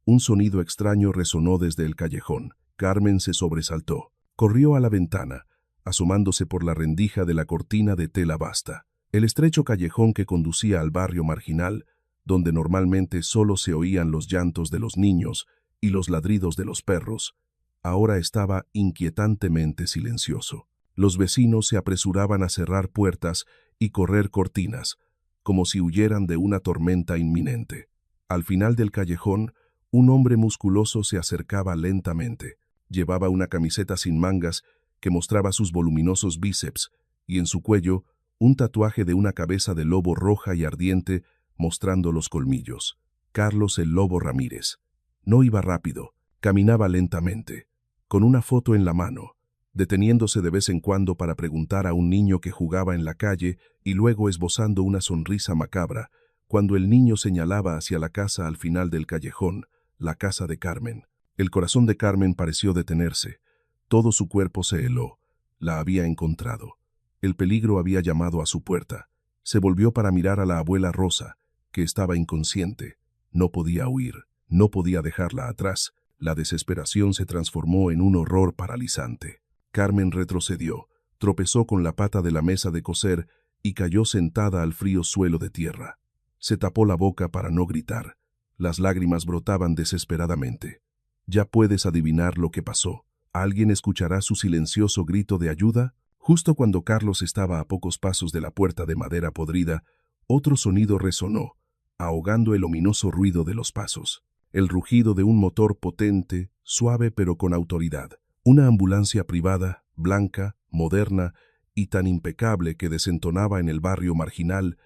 S2: Un sonido extraño resonó desde el callejón. Carmen se sobresaltó. Corrió a la ventana, asomándose por la rendija de la cortina de tela basta. El estrecho callejón que conducía al barrio marginal, donde normalmente solo se oían los llantos de los niños y los ladridos de los perros, ahora estaba inquietantemente silencioso. Los vecinos se apresuraban a cerrar puertas y correr cortinas, como si huyeran de una tormenta inminente. Al final del callejón, un hombre musculoso se acercaba lentamente. Llevaba una camiseta sin mangas que mostraba sus voluminosos bíceps, y en su cuello un tatuaje de una cabeza de lobo roja y ardiente mostrando los colmillos. Carlos el Lobo Ramírez. No iba rápido, Caminaba lentamente, con una foto en la mano, deteniéndose de vez en cuando para preguntar a un niño que jugaba en la calle y luego esbozando una sonrisa macabra cuando el niño señalaba hacia la casa al final del callejón, la casa de Carmen. El corazón de Carmen pareció detenerse. Todo su cuerpo se heló. La había encontrado. El peligro había llamado a su puerta. Se volvió para mirar a la abuela Rosa, que estaba inconsciente. No podía huir, no podía dejarla atrás. La desesperación se transformó en un horror paralizante. Carmen retrocedió, tropezó con la pata de la mesa de coser y cayó sentada al frío suelo de tierra. Se tapó la boca para no gritar. Las lágrimas brotaban desesperadamente. Ya puedes adivinar lo que pasó. ¿Alguien escuchará su silencioso grito de ayuda? Justo cuando Carlos estaba a pocos pasos de la puerta de madera podrida, otro sonido resonó, ahogando el ominoso ruido de los pasos. El rugido de un motor potente, suave pero con autoridad. Una ambulancia privada, blanca, moderna y tan impecable que desentonaba en el barrio marginal,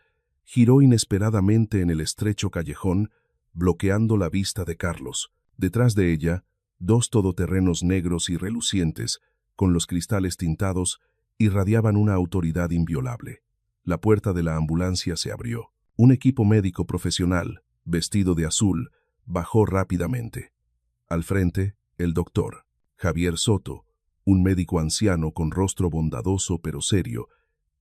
S2: giró inesperadamente en el estrecho callejón, bloqueando la vista de Carlos. Detrás de ella, dos todoterrenos negros y relucientes, con los cristales tintados, irradiaban una autoridad inviolable. La puerta de la ambulancia se abrió. Un equipo médico profesional, vestido de azul, bajó rápidamente. Al frente, el doctor Javier Soto, un médico anciano con rostro bondadoso pero serio,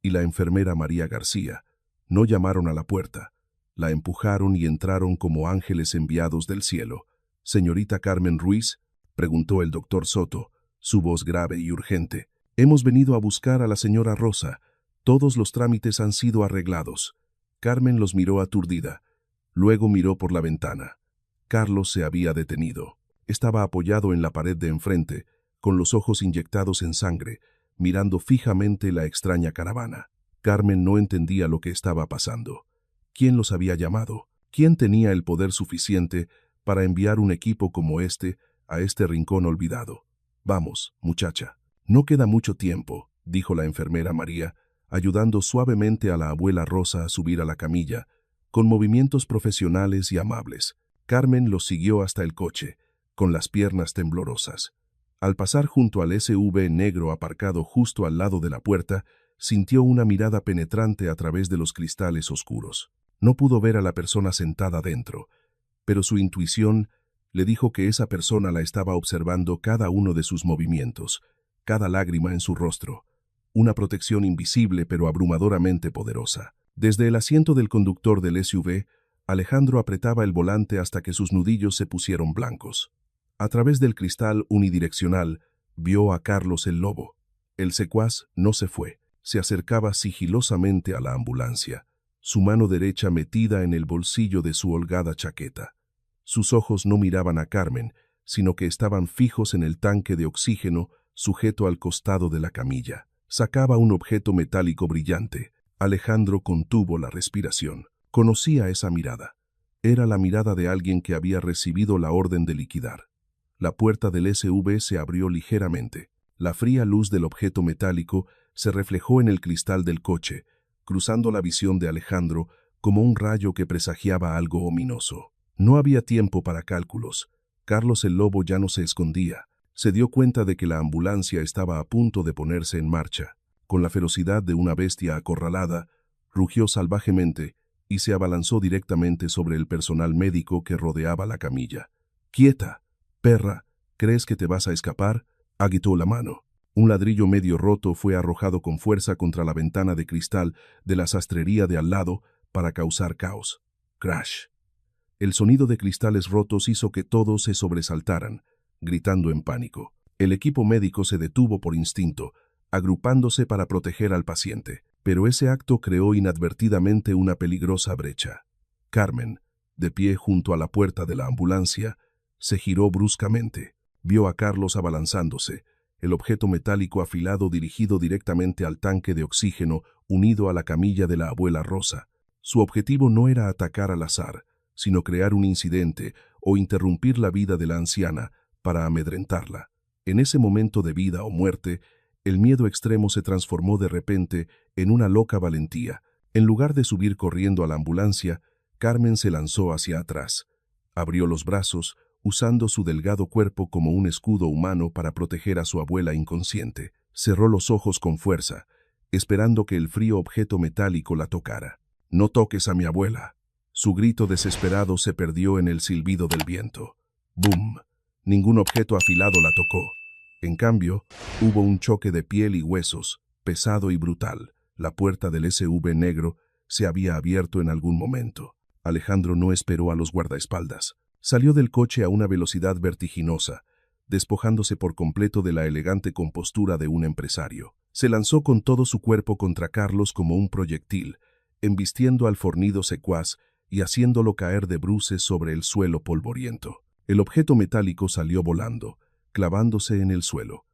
S2: y la enfermera María García. No llamaron a la puerta. La empujaron y entraron como ángeles enviados del cielo. «Señorita Carmen Ruiz», preguntó el doctor Soto, su voz grave y urgente. «Hemos venido a buscar a la señora Rosa. Todos los trámites han sido arreglados». Carmen los miró aturdida. Luego miró por la ventana. Carlos se había detenido. Estaba apoyado en la pared de enfrente, con los ojos inyectados en sangre, mirando fijamente la extraña caravana. Carmen no entendía lo que estaba pasando. ¿Quién los había llamado? ¿Quién tenía el poder suficiente para enviar un equipo como este a este rincón olvidado? «Vamos, muchacha. No queda mucho tiempo», dijo la enfermera María, ayudando suavemente a la abuela Rosa a subir a la camilla, con movimientos profesionales y amables. Carmen los siguió hasta el coche, con las piernas temblorosas. Al pasar junto al SUV negro aparcado justo al lado de la puerta, sintió una mirada penetrante a través de los cristales oscuros. No pudo ver a la persona sentada dentro, pero su intuición le dijo que esa persona la estaba observando cada uno de sus movimientos, cada lágrima en su rostro. Una protección invisible pero abrumadoramente poderosa. Desde el asiento del conductor del SUV, Alejandro apretaba el volante hasta que sus nudillos se pusieron blancos. A través del cristal unidireccional, vio a Carlos el Lobo. El secuaz no se fue. Se acercaba sigilosamente a la ambulancia, su mano derecha metida en el bolsillo de su holgada chaqueta. Sus ojos no miraban a Carmen, sino que estaban fijos en el tanque de oxígeno sujeto al costado de la camilla. Sacaba un objeto metálico brillante. Alejandro contuvo la respiración. Conocía esa mirada. Era la mirada de alguien que había recibido la orden de liquidar. La puerta del SUV se abrió ligeramente. La fría luz del objeto metálico se reflejó en el cristal del coche, cruzando la visión de Alejandro como un rayo que presagiaba algo ominoso. No había tiempo para cálculos. Carlos el Lobo ya no se escondía. Se dio cuenta de que la ambulancia estaba a punto de ponerse en marcha. Con la ferocidad de una bestia acorralada, rugió salvajemente y se abalanzó directamente sobre el personal médico que rodeaba la camilla. «¡Quieta! Perra, ¿crees que te vas a escapar?», agitó la mano. Un ladrillo medio roto fue arrojado con fuerza contra la ventana de cristal de la sastrería de al lado para causar caos. Crash. El sonido de cristales rotos hizo que todos se sobresaltaran, gritando en pánico. El equipo médico se detuvo por instinto, agrupándose para proteger al paciente, pero ese acto creó inadvertidamente una peligrosa brecha. Carmen, de pie junto a la puerta de la ambulancia, se giró bruscamente. Vio a Carlos abalanzándose, el objeto metálico afilado dirigido directamente al tanque de oxígeno unido a la camilla de la abuela Rosa. Su objetivo no era atacar al azar, sino crear un incidente o interrumpir la vida de la anciana para amedrentarla. En ese momento de vida o muerte, el miedo extremo se transformó de repente en una loca valentía. En lugar de subir corriendo a la ambulancia, Carmen se lanzó hacia atrás. Abrió los brazos, usando su delgado cuerpo como un escudo humano para proteger a su abuela inconsciente. Cerró los ojos con fuerza, esperando que el frío objeto metálico la tocara. «No toques a mi abuela». Su grito desesperado se perdió en el silbido del viento. ¡Bum! Ningún objeto afilado la tocó. En cambio, hubo un choque de piel y huesos, pesado y brutal. La puerta del SUV negro se había abierto en algún momento. Alejandro no esperó a los guardaespaldas. Salió del coche a una velocidad vertiginosa, despojándose por completo de la elegante compostura de un empresario. Se lanzó con todo su cuerpo contra Carlos como un proyectil, embistiendo al fornido secuaz y haciéndolo caer de bruces sobre el suelo polvoriento. El objeto metálico salió volando, clavándose en el suelo.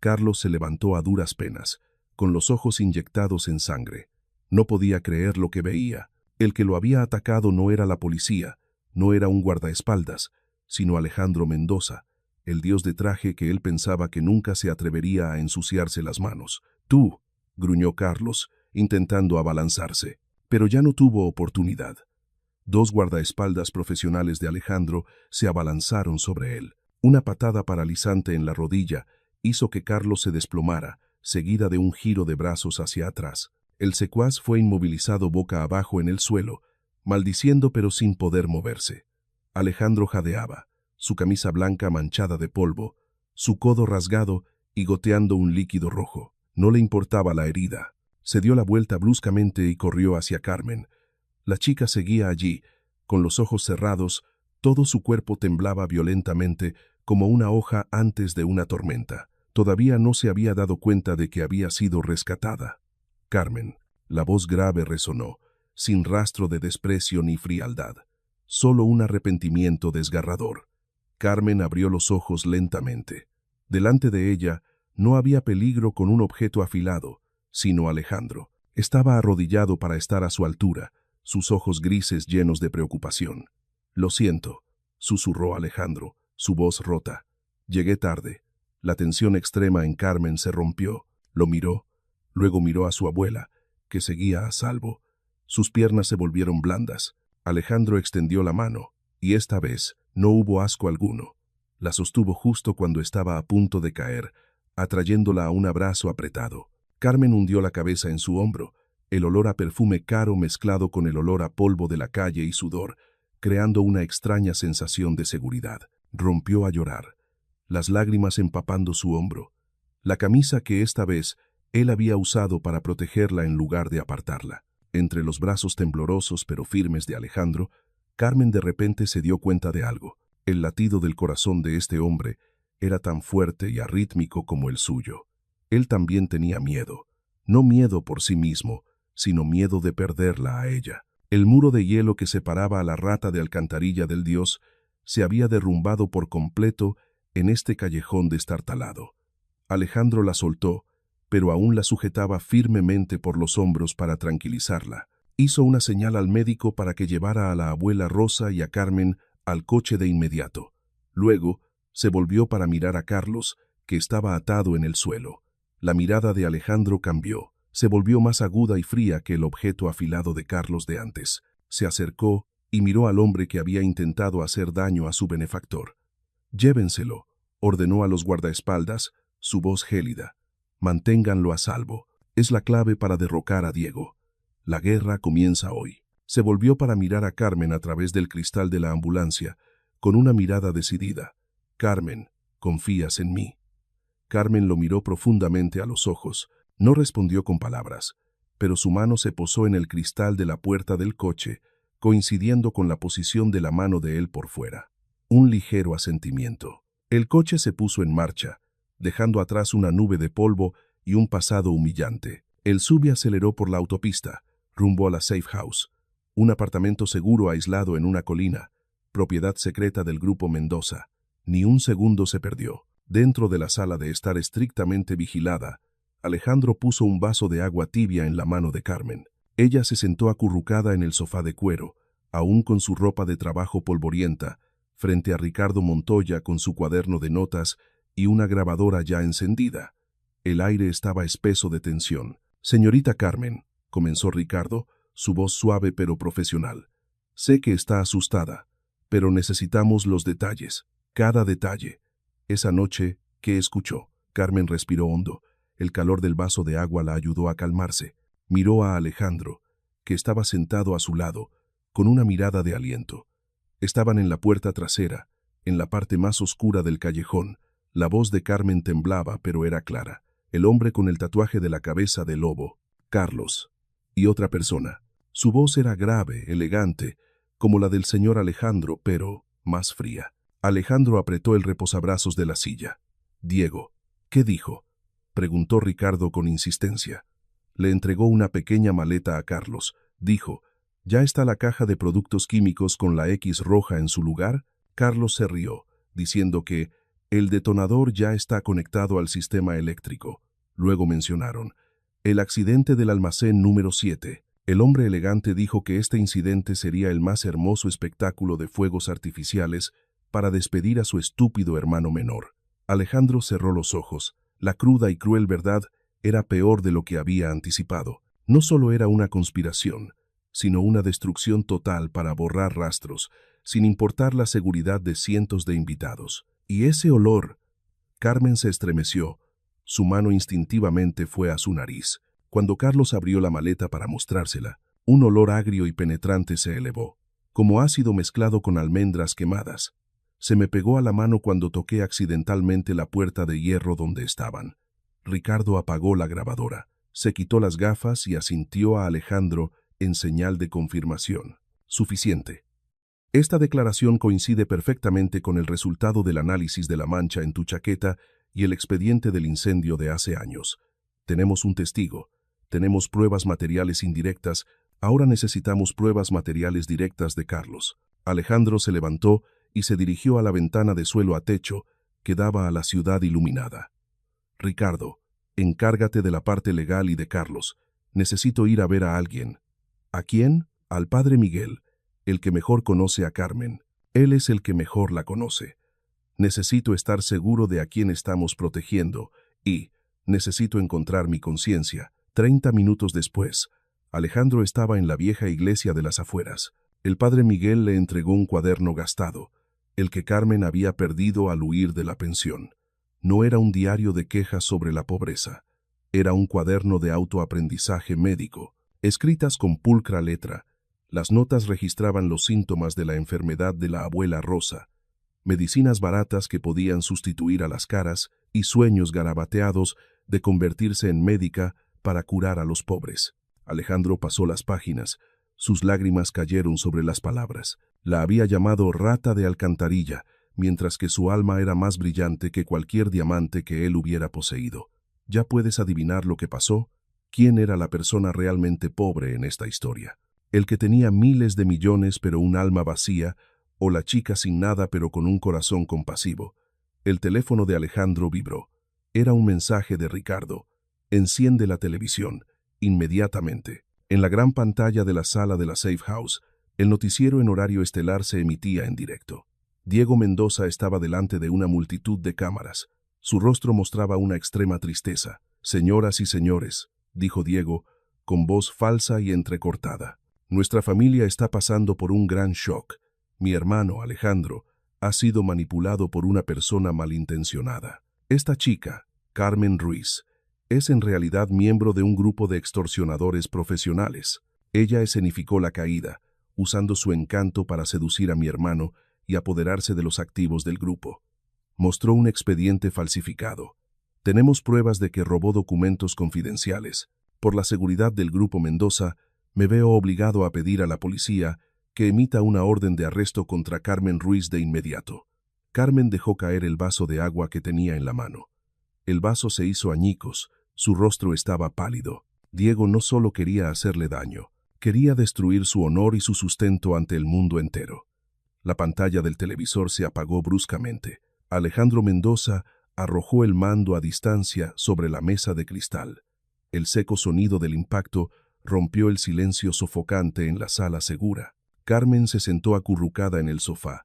S2: Carlos se levantó a duras penas, con los ojos inyectados en sangre. No podía creer lo que veía. El que lo había atacado no era la policía, no era un guardaespaldas, sino Alejandro Mendoza, el dios de traje que él pensaba que nunca se atrevería a ensuciarse las manos. «Tú», gruñó Carlos, intentando abalanzarse, pero ya no tuvo oportunidad. Dos guardaespaldas profesionales de Alejandro se abalanzaron sobre él. Una patada paralizante en la rodilla hizo que Carlos se desplomara, seguida de un giro de brazos hacia atrás. El secuaz fue inmovilizado boca abajo en el suelo, maldiciendo pero sin poder moverse. Alejandro jadeaba, su camisa blanca manchada de polvo, su codo rasgado y goteando un líquido rojo. No le importaba la herida. Se dio la vuelta bruscamente y corrió hacia Carmen. La chica seguía allí, con los ojos cerrados, todo su cuerpo temblaba violentamente como una hoja antes de una tormenta. Todavía no se había dado cuenta de que había sido rescatada. «Carmen», la voz grave resonó, sin rastro de desprecio ni frialdad, solo un arrepentimiento desgarrador. Carmen abrió los ojos lentamente. Delante de ella no había peligro con un objeto afilado, sino Alejandro. Estaba arrodillado para estar a su altura, sus ojos grises llenos de preocupación. «Lo siento», susurró Alejandro, su voz rota. «Llegué tarde». La tensión extrema en Carmen se rompió. Lo miró, luego miró a su abuela, que seguía a salvo. Sus piernas se volvieron blandas. Alejandro extendió la mano, y esta vez no hubo asco alguno. La sostuvo justo cuando estaba a punto de caer, atrayéndola a un abrazo apretado. Carmen hundió la cabeza en su hombro, el olor a perfume caro mezclado con el olor a polvo de la calle y sudor, creando una extraña sensación de seguridad. Rompió a llorar, las lágrimas empapando su hombro. La camisa que esta vez él había usado para protegerla en lugar de apartarla. Entre los brazos temblorosos pero firmes de Alejandro, Carmen de repente se dio cuenta de algo. El latido del corazón de este hombre era tan fuerte y arrítmico como el suyo. Él también tenía miedo. No miedo por sí mismo, sino miedo de perderla a ella. El muro de hielo que separaba a la rata de alcantarilla del dios se había derrumbado por completo en este callejón destartalado. Alejandro la soltó, pero aún la sujetaba firmemente por los hombros para tranquilizarla. Hizo una señal al médico para que llevara a la abuela Rosa y a Carmen al coche de inmediato. Luego se volvió para mirar a Carlos, que estaba atado en el suelo. La mirada de Alejandro cambió. Se volvió más aguda y fría que el objeto afilado de Carlos de antes. Se acercó y miró al hombre que había intentado hacer daño a su benefactor. «Llévenselo», ordenó a los guardaespaldas, su voz gélida. «Manténganlo a salvo. Es la clave para derrocar a Diego. La guerra comienza hoy». Se volvió para mirar a Carmen a través del cristal de la ambulancia, con una mirada decidida. «Carmen, ¿confías en mí?». Carmen lo miró profundamente a los ojos. No respondió con palabras, pero su mano se posó en el cristal de la puerta del coche, coincidiendo con la posición de la mano de él por fuera. Un ligero asentimiento. El coche se puso en marcha, dejando atrás una nube de polvo y un pasado humillante. El SUV aceleró por la autopista, rumbo a la Safe House, un apartamento seguro aislado en una colina, propiedad secreta del Grupo Mendoza. Ni un segundo se perdió. Dentro de la sala de estar estrictamente vigilada, Alejandro puso un vaso de agua tibia en la mano de Carmen. Ella se sentó acurrucada en el sofá de cuero, aún con su ropa de trabajo polvorienta, frente a Ricardo Montoya con su cuaderno de notas y una grabadora ya encendida. El aire estaba espeso de tensión. «Señorita Carmen», comenzó Ricardo, su voz suave pero profesional. «Sé que está asustada, pero necesitamos los detalles». Cada detalle. Esa noche, ¿qué escuchó? Carmen respiró hondo. El calor del vaso de agua la ayudó a calmarse. Miró a Alejandro, que estaba sentado a su lado, con una mirada de aliento. Estaban en la puerta trasera, en la parte más oscura del callejón. La voz de Carmen temblaba, pero era clara. El hombre con el tatuaje de la cabeza de lobo, Carlos, y otra persona. Su voz era grave, elegante, como la del señor Alejandro, pero más fría. Alejandro apretó el reposabrazos de la silla. Diego, ¿qué dijo?, preguntó Ricardo con insistencia. Le entregó una pequeña maleta a Carlos. Dijo, ¿ya está la caja de productos químicos con la X roja en su lugar? Carlos se rió, diciendo que el detonador ya está conectado al sistema eléctrico. Luego mencionaron el accidente del almacén número 7. El hombre elegante dijo que este incidente sería el más hermoso espectáculo de fuegos artificiales para despedir a su estúpido hermano menor. Alejandro cerró los ojos. La cruda y cruel verdad era peor de lo que había anticipado. No solo era una conspiración, sino una destrucción total para borrar rastros, sin importar la seguridad de cientos de invitados. Y ese olor. Carmen se estremeció. Su mano instintivamente fue a su nariz. Cuando Carlos abrió la maleta para mostrársela, un olor agrio y penetrante se elevó, como ácido mezclado con almendras quemadas. Se me pegó a la mano cuando toqué accidentalmente la puerta de hierro donde estaban. Ricardo apagó la grabadora, se quitó las gafas y asintió a Alejandro en señal de confirmación. Suficiente. Esta declaración coincide perfectamente con el resultado del análisis de la mancha en tu chaqueta y el expediente del incendio de hace años. Tenemos un testigo, tenemos pruebas materiales indirectas, ahora necesitamos pruebas materiales directas de Carlos. Alejandro se levantó y se dirigió a la ventana de suelo a techo que daba a la ciudad iluminada. Ricardo, encárgate de la parte legal y de Carlos. Necesito ir a ver a alguien. ¿A quién? Al padre Miguel, el que mejor conoce a Carmen. Él es el que mejor la conoce. Necesito estar seguro de a quién estamos protegiendo y necesito encontrar mi conciencia. 30 minutos después, Alejandro estaba en la vieja iglesia de las afueras. El padre Miguel le entregó un cuaderno gastado, el que Carmen había perdido al huir de la pensión. No era un diario de quejas sobre la pobreza. Era un cuaderno de autoaprendizaje médico, escritas con pulcra letra. Las notas registraban los síntomas de la enfermedad de la abuela Rosa, medicinas baratas que podían sustituir a las caras y sueños garabateados de convertirse en médica para curar a los pobres. Alejandro pasó las páginas. Sus lágrimas cayeron sobre las palabras. La había llamado rata de alcantarilla, mientras que su alma era más brillante que cualquier diamante que él hubiera poseído. ¿Ya puedes adivinar lo que pasó? ¿Quién era la persona realmente pobre en esta historia? ¿El que tenía miles de millones pero un alma vacía, o la chica sin nada pero con un corazón compasivo? El teléfono de Alejandro vibró. Era un mensaje de Ricardo. Enciende la televisión, inmediatamente. En la gran pantalla de la sala de la Safe House, el noticiero en horario estelar se emitía en directo. Diego Mendoza estaba delante de una multitud de cámaras. Su rostro mostraba una extrema tristeza. «Señoras y señores», dijo Diego, con voz falsa y entrecortada, «nuestra familia está pasando por un gran shock. Mi hermano, Alejandro, ha sido manipulado por una persona malintencionada. Esta chica, Carmen Ruiz, es en realidad miembro de un grupo de extorsionadores profesionales. Ella escenificó la caída, usando su encanto para seducir a mi hermano y apoderarse de los activos del grupo. Mostró un expediente falsificado. Tenemos pruebas de que robó documentos confidenciales. Por la seguridad del grupo Mendoza, me veo obligado a pedir a la policía que emita una orden de arresto contra Carmen Ruiz de inmediato». Carmen dejó caer el vaso de agua que tenía en la mano. El vaso se hizo añicos, su rostro estaba pálido. Diego no solo quería hacerle daño, quería destruir su honor y su sustento ante el mundo entero. La pantalla del televisor se apagó bruscamente. Alejandro Mendoza arrojó el mando a distancia sobre la mesa de cristal. El seco sonido del impacto rompió el silencio sofocante en la sala segura. Carmen se sentó acurrucada en el sofá,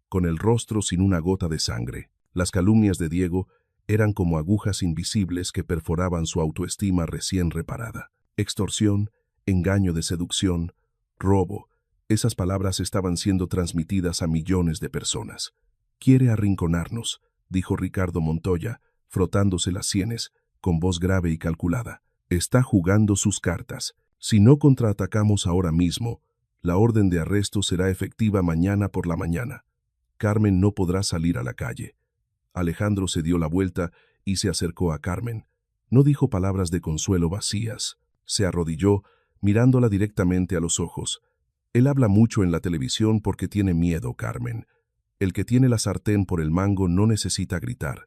S2: con el rostro sin una gota de sangre. Las calumnias de Diego eran como agujas invisibles que perforaban su autoestima recién reparada. Extorsión, engaño de seducción, robo. Esas palabras estaban siendo transmitidas a millones de personas. Quiere arrinconarnos, dijo Ricardo Montoya, frotándose las sienes, con voz grave y calculada. Está jugando sus cartas. Si no contraatacamos ahora mismo, la orden de arresto será efectiva mañana por la mañana. Carmen no podrá salir a la calle. Alejandro se dio la vuelta y se acercó a Carmen. No dijo palabras de consuelo vacías. Se arrodilló, mirándola directamente a los ojos. Él habla mucho en la televisión porque tiene miedo, Carmen. El que tiene la sartén por el mango no necesita gritar.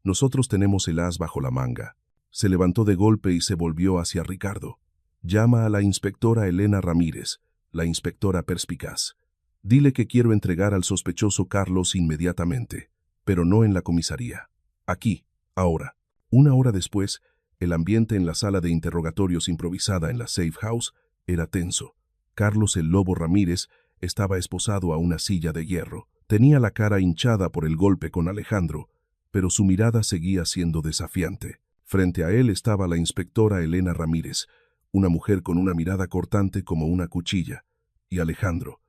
S2: Nosotros tenemos el as bajo la manga. Se levantó de golpe y se volvió hacia Ricardo. Llama a la inspectora Elena Ramírez, la inspectora perspicaz. Dile que quiero entregar al sospechoso Carlos inmediatamente, pero no en la comisaría. Aquí, ahora. Una hora después, el ambiente en la sala de interrogatorios improvisada en la Safe House era tenso. Carlos el Lobo Ramírez estaba esposado a una silla de hierro. Tenía la cara hinchada por el golpe con Alejandro, pero su mirada seguía siendo desafiante. Frente a él estaba la inspectora Elena Ramírez, una mujer con una mirada cortante como una cuchilla. Y Alejandro.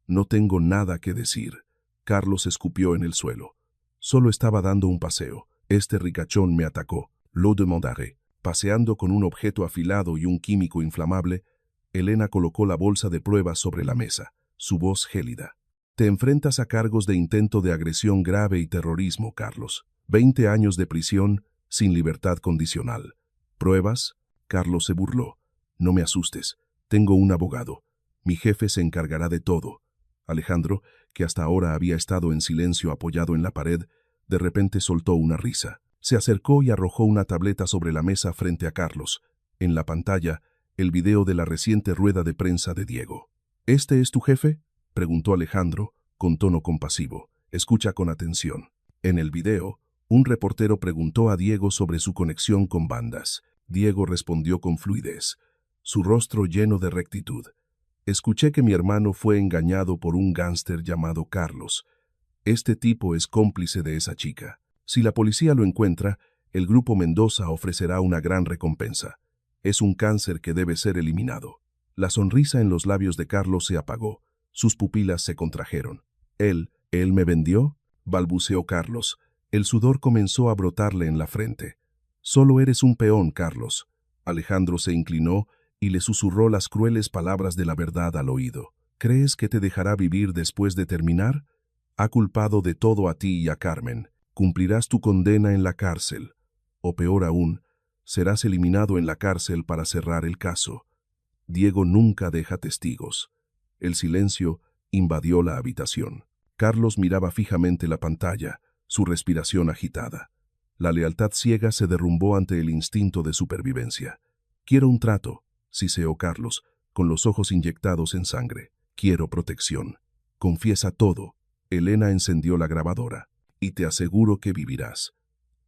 S2: No tengo nada que decir. Carlos escupió en el suelo. Solo estaba dando un paseo. Este ricachón me atacó. Lo demandaré. Paseando con un objeto afilado y un químico inflamable, Elena colocó la bolsa de pruebas sobre la mesa, su voz gélida. Te enfrentas a cargos de intento de agresión grave y terrorismo, Carlos. 20 años de prisión, sin libertad condicional. ¿Pruebas? Carlos se burló. No me asustes. Tengo un abogado. Mi jefe se encargará de todo. Alejandro, que hasta ahora había estado en silencio apoyado en la pared, de repente soltó una risa. Se acercó y arrojó una tableta sobre la mesa frente a Carlos. En la pantalla, el video de la reciente rueda de prensa de Diego. ¿Este es tu jefe?, preguntó Alejandro, con tono compasivo. Escucha con atención. En el video, un reportero preguntó a Diego sobre su conexión con bandas. Diego respondió con fluidez, su rostro lleno de rectitud. Escuché que mi hermano fue engañado por un gángster llamado Carlos. Este tipo es cómplice de esa chica. Si la policía lo encuentra, el Grupo Mendoza ofrecerá una gran recompensa. Es un cáncer que debe ser eliminado. La sonrisa en los labios de Carlos se apagó. Sus pupilas se contrajeron. ¿Él me vendió?, balbuceó Carlos. El sudor comenzó a brotarle en la frente. Solo eres un peón, Carlos. Alejandro se inclinó y le susurró las crueles palabras de la verdad al oído. ¿Crees que te dejará vivir después de terminar? Ha culpado de todo a ti y a Carmen. Cumplirás tu condena en la cárcel. O peor aún, serás eliminado en la cárcel para cerrar el caso. Diego nunca deja testigos. El silencio invadió la habitación. Carlos miraba fijamente la pantalla, su respiración agitada. La lealtad ciega se derrumbó ante el instinto de supervivencia. Quiero un trato, siseó Carlos, con los ojos inyectados en sangre. Quiero protección. Confiesa todo. Elena encendió la grabadora. Y te aseguro que vivirás.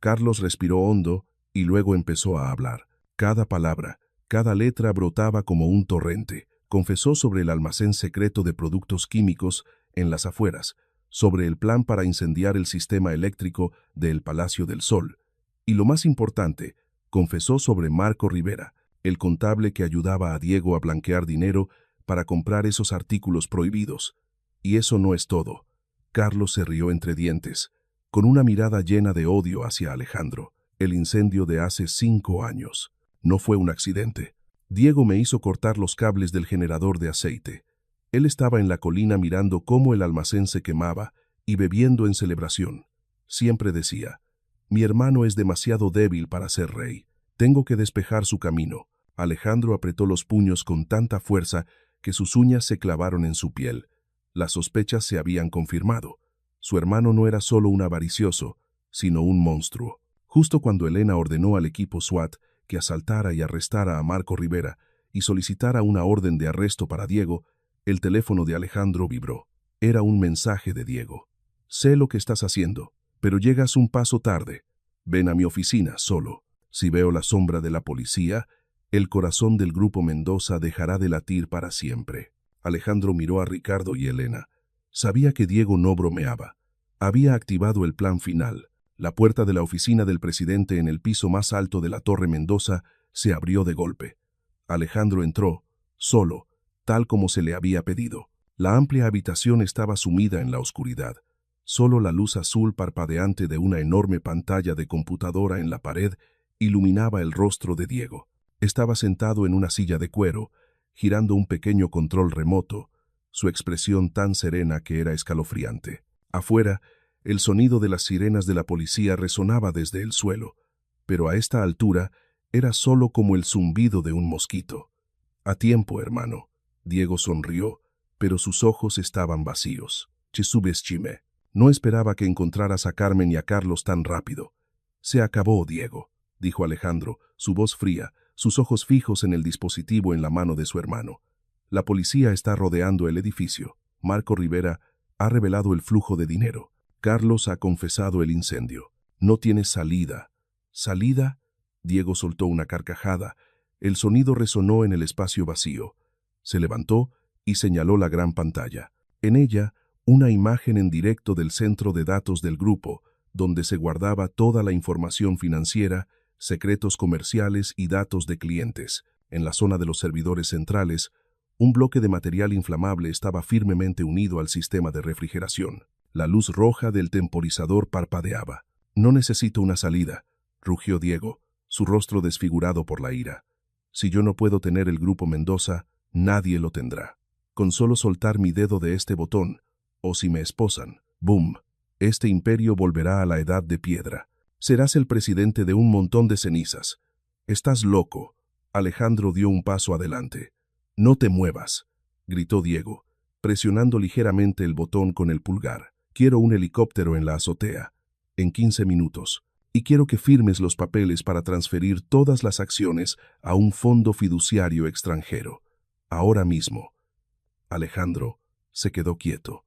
S2: Carlos respiró hondo y luego empezó a hablar. Cada palabra, cada letra brotaba como un torrente. Confesó sobre el almacén secreto de productos químicos en las afueras, sobre el plan para incendiar el sistema eléctrico del Palacio del Sol. Y lo más importante, confesó sobre Marco Rivera, el contable que ayudaba a Diego a blanquear dinero para comprar esos artículos prohibidos. Y eso no es todo. Carlos se rió entre dientes, con una mirada llena de odio hacia Alejandro. El incendio de hace 5 años. No fue un accidente. Diego me hizo cortar los cables del generador de aceite. Él estaba en la colina mirando cómo el almacén se quemaba y bebiendo en celebración. Siempre decía, mi hermano es demasiado débil para ser rey. Tengo que despejar su camino. Alejandro apretó los puños con tanta fuerza que sus uñas se clavaron en su piel. Las sospechas se habían confirmado. Su hermano no era solo un avaricioso, sino un monstruo. Justo cuando Elena ordenó al equipo SWAT que asaltara y arrestara a Marco Rivera y solicitara una orden de arresto para Diego, el teléfono de Alejandro vibró. Era un mensaje de Diego. Sé lo que estás haciendo, pero llegas un paso tarde. Ven a mi oficina solo. Si veo la sombra de la policía, el corazón del Grupo Mendoza dejará de latir para siempre. Alejandro miró a Ricardo y Elena. Sabía que Diego no bromeaba. Había activado el plan final. La puerta de la oficina del presidente en el piso más alto de la Torre Mendoza se abrió de golpe. Alejandro entró, solo, tal como se le había pedido. La amplia habitación estaba sumida en la oscuridad. Solo la luz azul parpadeante de una enorme pantalla de computadora en la pared iluminaba el rostro de Diego. Estaba sentado en una silla de cuero, girando un pequeño control remoto, su expresión tan serena que era escalofriante. Afuera, el sonido de las sirenas de la policía resonaba desde el suelo, pero a esta altura era solo como el zumbido de un mosquito. A tiempo, hermano. Diego sonrió, pero sus ojos estaban vacíos. Te subestimé. No esperaba que encontraras a Carmen y a Carlos tan rápido. Se acabó, Diego, dijo Alejandro, su voz fría, sus ojos fijos en el dispositivo en la mano de su hermano. La policía está rodeando el edificio. Marco Rivera ha revelado el flujo de dinero. Carlos ha confesado el incendio. No tienes salida. ¿Salida? Diego soltó una carcajada. El sonido resonó en el espacio vacío. Se levantó y señaló la gran pantalla. En ella, una imagen en directo del centro de datos del grupo, donde se guardaba toda la información financiera, secretos comerciales y datos de clientes. En la zona de los servidores centrales, un bloque de material inflamable estaba firmemente unido al sistema de refrigeración. La luz roja del temporizador parpadeaba. «No necesito una salida», rugió Diego, su rostro desfigurado por la ira. «Si yo no puedo tener el Grupo Mendoza, nadie lo tendrá. Con solo soltar mi dedo de este botón, o si me esposan, ¡boom!, este imperio volverá a la edad de piedra. Serás el presidente de un montón de cenizas. Estás loco». Alejandro dio un paso adelante. «No te muevas», gritó Diego, presionando ligeramente el botón con el pulgar. «Quiero un helicóptero en la azotea, en 15 minutos, y quiero que firmes los papeles para transferir todas las acciones a un fondo fiduciario extranjero. Ahora mismo». Alejandro se quedó quieto.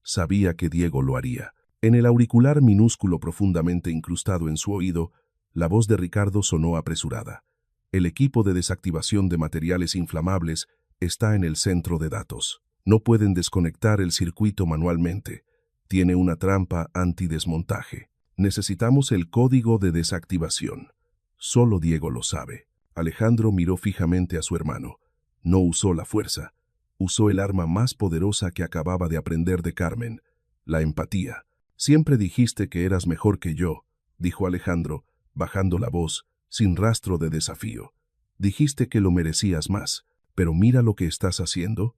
S2: Sabía que Diego lo haría. En el auricular minúsculo profundamente incrustado en su oído, la voz de Ricardo sonó apresurada. «El equipo de desactivación de materiales inflamables está en el centro de datos. No pueden desconectar el circuito manualmente. Tiene una trampa antidesmontaje. Necesitamos el código de desactivación. Solo Diego lo sabe». Alejandro miró fijamente a su hermano. No usó la fuerza. Usó el arma más poderosa que acababa de aprender de Carmen, la empatía. «Siempre dijiste que eras mejor que yo», dijo Alejandro, bajando la voz, sin rastro de desafío. «Dijiste que lo merecías más, pero mira lo que estás haciendo.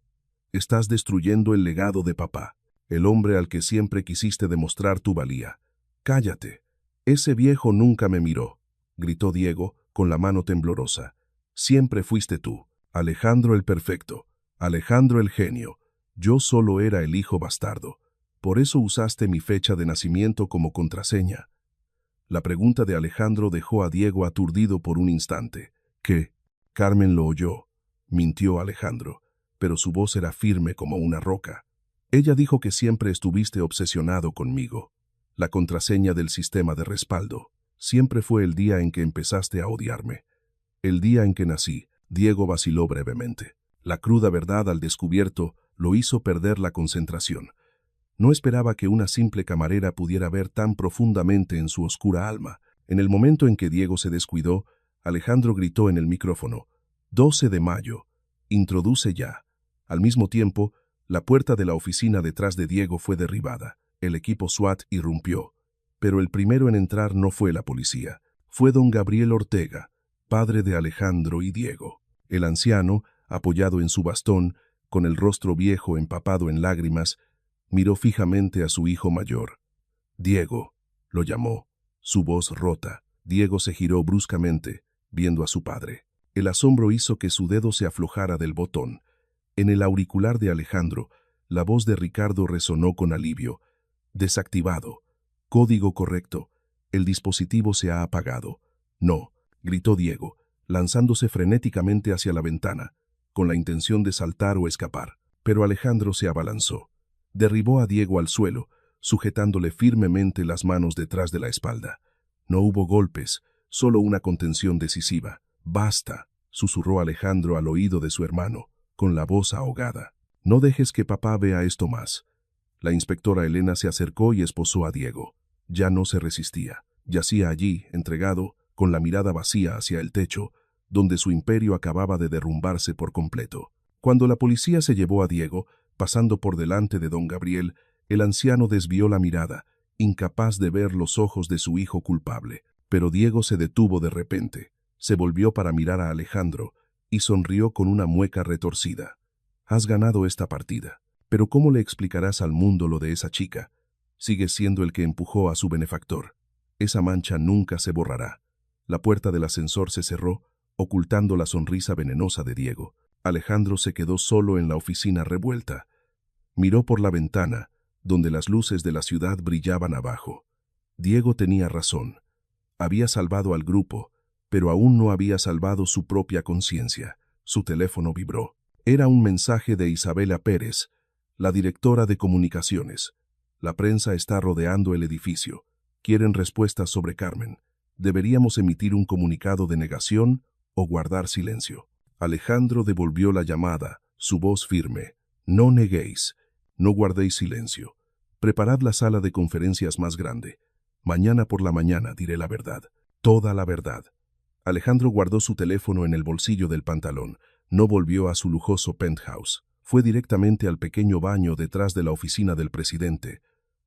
S2: Estás destruyendo el legado de papá, el hombre al que siempre quisiste demostrar tu valía. Cállate. Ese viejo nunca me miró», gritó Diego, con la mano temblorosa. «Siempre fuiste tú, Alejandro el perfecto, Alejandro el genio. Yo solo era el hijo bastardo. Por eso usaste mi fecha de nacimiento como contraseña». La pregunta de Alejandro dejó a Diego aturdido por un instante. «¿Qué?» Carmen lo oyó. Mintió Alejandro, pero su voz era firme como una roca. «Ella dijo que siempre estuviste obsesionado conmigo. La contraseña del sistema de respaldo. Siempre fue el día en que empezaste a odiarme. El día en que nací». Diego vaciló brevemente. La cruda verdad al descubierto lo hizo perder la concentración. No esperaba que una simple camarera pudiera ver tan profundamente en su oscura alma. En el momento en que Diego se descuidó, Alejandro gritó en el micrófono: «12 de mayo. Introduce ya». Al mismo tiempo, la puerta de la oficina detrás de Diego fue derribada. El equipo SWAT irrumpió. Pero el primero en entrar no fue la policía. Fue don Gabriel Ortega, padre de Alejandro y Diego. El anciano, apoyado en su bastón, con el rostro viejo empapado en lágrimas, miró fijamente a su hijo mayor. «Diego», lo llamó, su voz rota. Diego se giró bruscamente, viendo a su padre. El asombro hizo que su dedo se aflojara del botón. En el auricular de Alejandro, la voz de Ricardo resonó con alivio. «Desactivado. Código correcto. El dispositivo se ha apagado». «No», gritó Diego, lanzándose frenéticamente hacia la ventana, con la intención de saltar o escapar. Pero Alejandro se abalanzó. Derribó a Diego al suelo, sujetándole firmemente las manos detrás de la espalda. No hubo golpes, solo una contención decisiva. «Basta», susurró Alejandro al oído de su hermano, con la voz ahogada. «No dejes que papá vea esto más». La inspectora Elena se acercó y esposó a Diego. Ya no se resistía. Yacía allí, entregado, con la mirada vacía hacia el techo, donde su imperio acababa de derrumbarse por completo. Cuando la policía se llevó a Diego, pasando por delante de don Gabriel, El anciano desvió la mirada, incapaz de ver los ojos de su hijo culpable. Pero Diego se detuvo de repente, se volvió para mirar a Alejandro y sonrió con una mueca retorcida. Has ganado esta partida. Pero ¿cómo le explicarás al mundo lo de esa chica? Sigues siendo el que empujó a su benefactor. Esa mancha nunca se borrará. La puerta del ascensor se cerró, ocultando la sonrisa venenosa de Diego. Alejandro se quedó solo en la oficina revuelta. Miró por la ventana, donde las luces de la ciudad brillaban abajo. Diego tenía razón. Había salvado al grupo, pero aún no había salvado su propia conciencia. Su teléfono vibró. Era un mensaje de Isabela Pérez, la directora de comunicaciones. La prensa está rodeando el edificio. Quieren respuestas sobre Carmen. ¿Deberíamos emitir un comunicado de negación o guardar silencio? Alejandro devolvió la llamada, su voz firme. No neguéis, no guardéis silencio. Preparad la sala de conferencias más grande. Mañana por la mañana diré la verdad, toda la verdad. Alejandro guardó su teléfono en el bolsillo del pantalón. No volvió a su lujoso penthouse. Fue directamente al pequeño baño detrás de la oficina del presidente.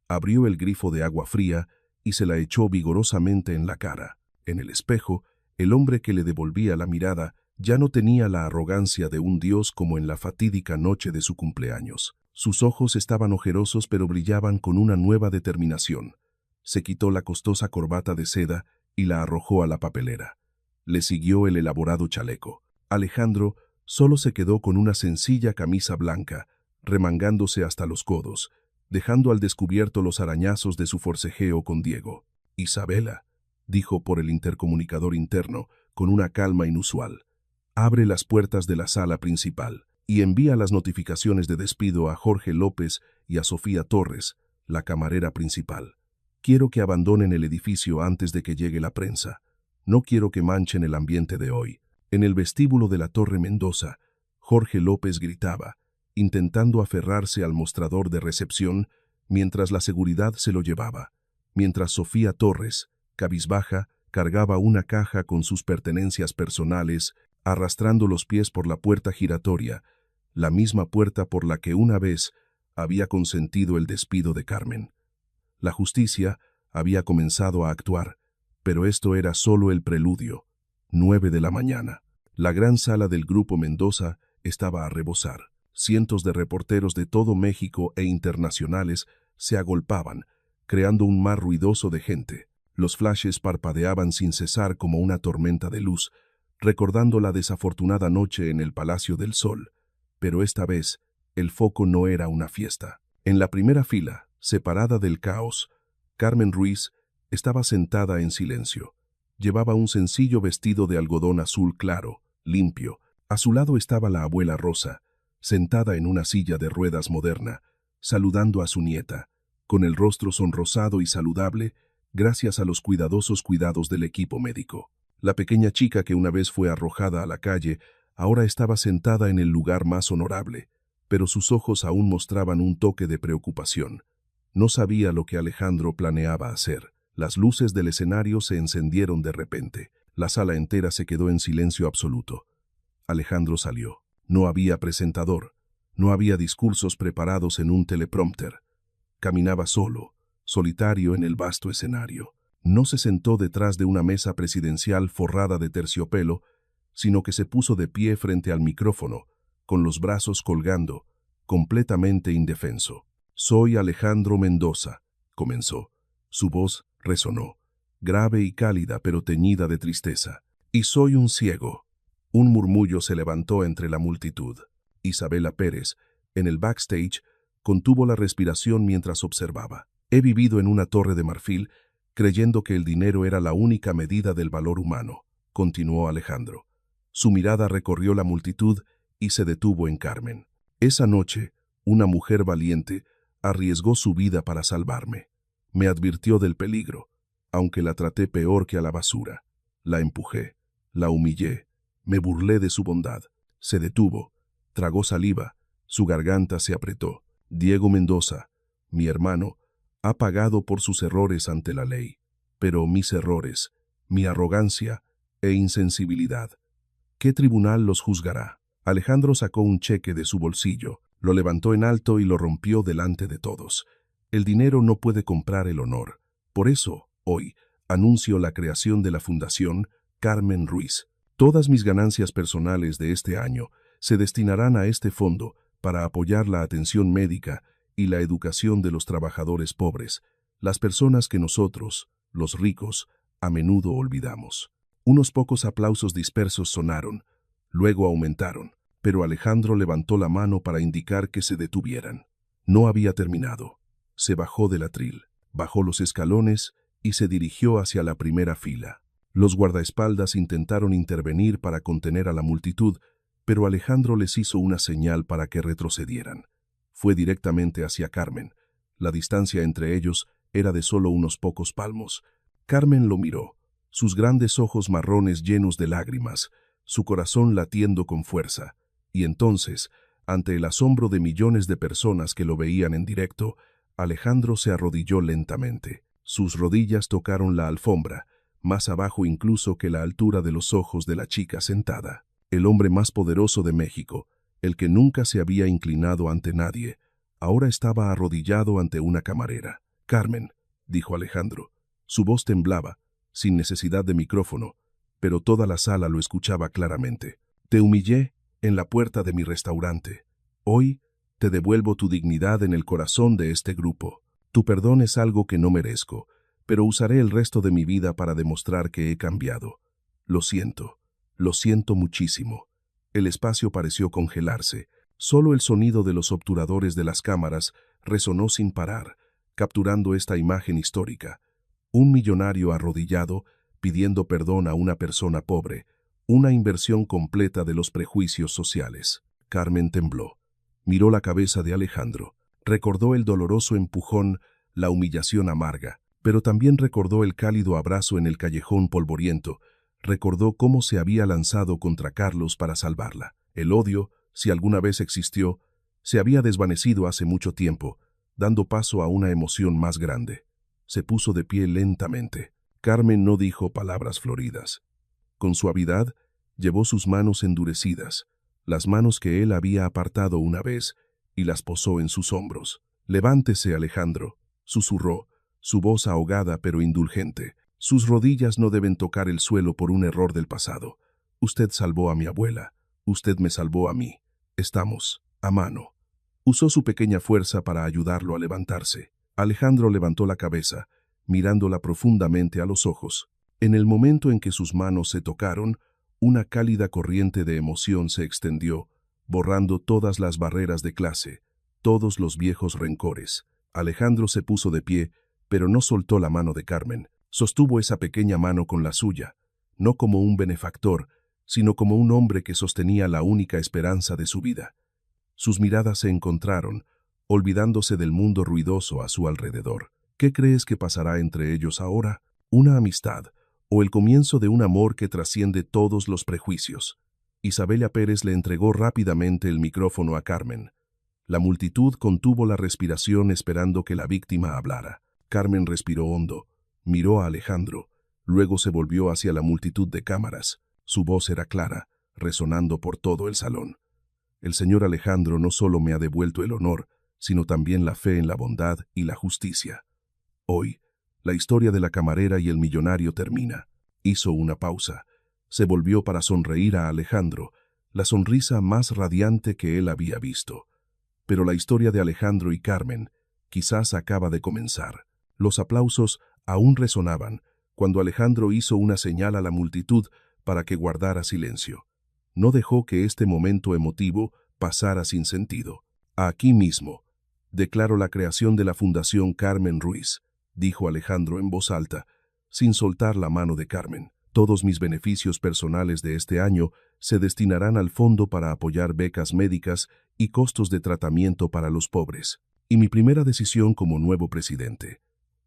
S2: Abrió el grifo de agua fría y se la echó vigorosamente en la cara. En el espejo, el hombre que le devolvía la mirada ya no tenía la arrogancia de un dios como en la fatídica noche de su cumpleaños. Sus ojos estaban ojerosos pero brillaban con una nueva determinación. Se quitó la costosa corbata de seda y la arrojó a la papelera. Le siguió el elaborado chaleco. Alejandro solo se quedó con una sencilla camisa blanca, remangándose hasta los codos, dejando al descubierto los arañazos de su forcejeo con Diego. Isabela, dijo por el intercomunicador interno, con una calma inusual, abre las puertas de la sala principal y envía las notificaciones de despido a Jorge López y a Sofía Torres, la camarera principal. Quiero que abandonen el edificio antes de que llegue la prensa. No quiero que manchen el ambiente de hoy. En el vestíbulo de la Torre Mendoza, Jorge López gritaba, intentando aferrarse al mostrador de recepción mientras la seguridad se lo llevaba, mientras Sofía Torres, cabizbaja, cargaba una caja con sus pertenencias personales, arrastrando los pies por la puerta giratoria, la misma puerta por la que una vez había consentido el despido de Carmen. La justicia había comenzado a actuar, pero esto era solo el preludio. 9 de la mañana. La gran sala del Grupo Mendoza estaba a rebosar. Cientos de reporteros de todo México e internacionales se agolpaban, creando un mar ruidoso de gente. Los flashes parpadeaban sin cesar como una tormenta de luz, recordando la desafortunada noche en el Palacio del Sol. Pero esta vez, el foco no era una fiesta. En la primera fila, separada del caos, Carmen Ruiz estaba sentada en silencio. Llevaba un sencillo vestido de algodón azul claro, limpio. A su lado estaba la abuela Rosa, sentada en una silla de ruedas moderna, saludando a su nieta, con el rostro sonrosado y saludable, gracias a los cuidadosos cuidados del equipo médico. La pequeña chica que una vez fue arrojada a la calle, ahora estaba sentada en el lugar más honorable, pero sus ojos aún mostraban un toque de preocupación. No sabía lo que Alejandro planeaba hacer. Las luces del escenario se encendieron de repente. La sala entera se quedó en silencio absoluto. Alejandro salió. No había presentador. No había discursos preparados en un teleprompter. Caminaba solo, solitario en el vasto escenario. No se sentó detrás de una mesa presidencial forrada de terciopelo, sino que se puso de pie frente al micrófono, con los brazos colgando, completamente indefenso. Soy Alejandro Mendoza, comenzó. Su voz resonó, grave y cálida pero teñida de tristeza. Y soy un ciego. Un murmullo se levantó entre la multitud. Isabela Pérez, en el backstage, contuvo la respiración mientras observaba. He vivido en una torre de marfil, creyendo que el dinero era la única medida del valor humano, continuó Alejandro. Su mirada recorrió la multitud y se detuvo en Carmen. Esa noche, una mujer valiente arriesgó su vida para salvarme. Me advirtió del peligro, aunque la traté peor que a la basura. La empujé, la humillé, me burlé de su bondad. Se detuvo, tragó saliva, su garganta se apretó. Diego Mendoza, mi hermano, ha pagado por sus errores ante la ley, pero mis errores, mi arrogancia e insensibilidad, ¿qué tribunal los juzgará? Alejandro sacó un cheque de su bolsillo, lo levantó en alto y lo rompió delante de todos. El dinero no puede comprar el honor. Por eso, hoy, anuncio la creación de la Fundación Carmen Ruiz. Todas mis ganancias personales de este año se destinarán a este fondo para apoyar la atención médica y la educación de los trabajadores pobres, las personas que nosotros, los ricos, a menudo olvidamos. Unos pocos aplausos dispersos sonaron, luego aumentaron, pero Alejandro levantó la mano para indicar que se detuvieran. No había terminado. Se bajó del atril, bajó los escalones y se dirigió hacia la primera fila. Los guardaespaldas intentaron intervenir para contener a la multitud, pero Alejandro les hizo una señal para que retrocedieran. Fue directamente hacia Carmen. La distancia entre ellos era de solo unos pocos palmos. Carmen lo miró, sus grandes ojos marrones llenos de lágrimas, su corazón latiendo con fuerza. Y entonces, ante el asombro de millones de personas que lo veían en directo, Alejandro se arrodilló lentamente. Sus rodillas tocaron la alfombra, más abajo incluso que la altura de los ojos de la chica sentada. El hombre más poderoso de México, el que nunca se había inclinado ante nadie, ahora estaba arrodillado ante una camarera. «Carmen», dijo Alejandro. Su voz temblaba, sin necesidad de micrófono, pero toda la sala lo escuchaba claramente. «Te humillé en la puerta de mi restaurante. Hoy te devuelvo tu dignidad en el corazón de este grupo. Tu perdón es algo que no merezco, pero usaré el resto de mi vida para demostrar que he cambiado. Lo siento muchísimo». El espacio pareció congelarse. Solo el sonido de los obturadores de las cámaras resonó sin parar, capturando esta imagen histórica. Un millonario arrodillado pidiendo perdón a una persona pobre, una inversión completa de los prejuicios sociales. Carmen tembló. Miró la cabeza de Alejandro. Recordó el doloroso empujón, la humillación amarga, pero también recordó el cálido abrazo en el callejón polvoriento. Recordó cómo se había lanzado contra Carlos para salvarla. El odio, si alguna vez existió, se había desvanecido hace mucho tiempo, dando paso a una emoción más grande. Se puso de pie lentamente. Carmen no dijo palabras floridas. Con suavidad, llevó sus manos endurecidas, las manos que él había apartado una vez, y las posó en sus hombros. «Levántese, Alejandro», susurró, su voz ahogada pero indulgente. «Sus rodillas no deben tocar el suelo por un error del pasado. Usted salvó a mi abuela. Usted me salvó a mí. Estamos a mano». Usó su pequeña fuerza para ayudarlo a levantarse. Alejandro levantó la cabeza, mirándola profundamente a los ojos. En el momento en que sus manos se tocaron, una cálida corriente de emoción se extendió, borrando todas las barreras de clase, todos los viejos rencores. Alejandro se puso de pie, pero no soltó la mano de Carmen. Sostuvo esa pequeña mano con la suya, no como un benefactor, sino como un hombre que sostenía la única esperanza de su vida. Sus miradas se encontraron, olvidándose del mundo ruidoso a su alrededor. ¿Qué crees que pasará entre ellos ahora? ¿Una amistad o el comienzo de un amor que trasciende todos los prejuicios? Isabella Pérez le entregó rápidamente el micrófono a Carmen. La multitud contuvo la respiración esperando que la víctima hablara. Carmen respiró hondo, miró a Alejandro, luego se volvió hacia la multitud de cámaras. Su voz era clara, resonando por todo el salón. «El señor Alejandro no solo me ha devuelto el honor, sino también la fe en la bondad y la justicia. Hoy, la historia de la camarera y el millonario termina». Hizo una pausa. Se volvió para sonreír a Alejandro, la sonrisa más radiante que él había visto. Pero la historia de Alejandro y Carmen quizás acaba de comenzar. Los aplausos aún resonaban cuando Alejandro hizo una señal a la multitud para que guardara silencio. No dejó que este momento emotivo pasara sin sentido. «Aquí mismo declaro la creación de la Fundación Carmen Ruiz», dijo Alejandro en voz alta, sin soltar la mano de Carmen. «Todos mis beneficios personales de este año se destinarán al fondo para apoyar becas médicas y costos de tratamiento para los pobres. Y mi primera decisión como nuevo presidente: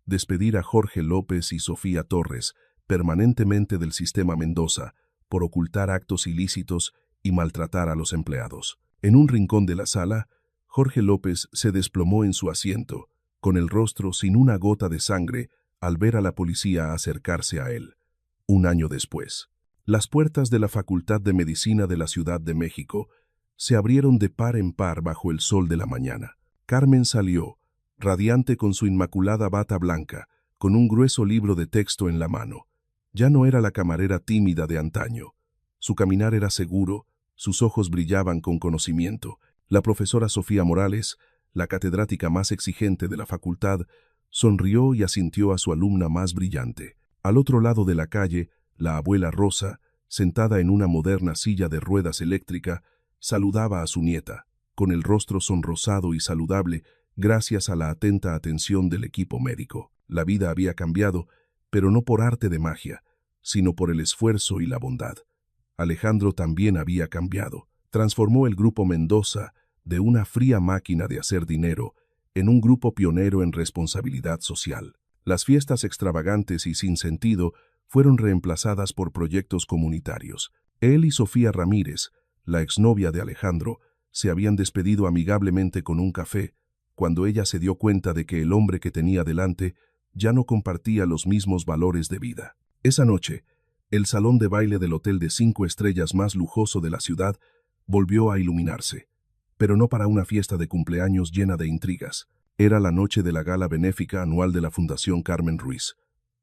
S2: despedir a Jorge López y Sofía Torres permanentemente del sistema Mendoza por ocultar actos ilícitos y maltratar a los empleados». En un rincón de la sala, Jorge López se desplomó en su asiento, con el rostro sin una gota de sangre, al ver a la policía acercarse a él. Un año después, las puertas de la Facultad de Medicina de la Ciudad de México se abrieron de par en par bajo el sol de la mañana. Carmen salió, radiante con su inmaculada bata blanca, con un grueso libro de texto en la mano. Ya no era la camarera tímida de antaño. Su caminar era seguro, sus ojos brillaban con conocimiento. La profesora Sofía Morales, la catedrática más exigente de la facultad, sonrió y asintió a su alumna más brillante. Al otro lado de la calle, la abuela Rosa, sentada en una moderna silla de ruedas eléctrica, saludaba a su nieta, con el rostro sonrosado y saludable, gracias a la atenta atención del equipo médico. La vida había cambiado, pero no por arte de magia, sino por el esfuerzo y la bondad. Alejandro también había cambiado. Transformó el Grupo Mendoza de una fría máquina de hacer dinero en un grupo pionero en responsabilidad social. Las fiestas extravagantes y sin sentido fueron reemplazadas por proyectos comunitarios. Él y Sofía Ramírez, la exnovia de Alejandro, se habían despedido amigablemente con un café, cuando ella se dio cuenta de que el hombre que tenía delante ya no compartía los mismos valores de vida. Esa noche, el salón de baile del hotel de 5 estrellas más lujoso de la ciudad volvió a iluminarse, pero no para una fiesta de cumpleaños llena de intrigas. Era la noche de la gala benéfica anual de la Fundación Carmen Ruiz.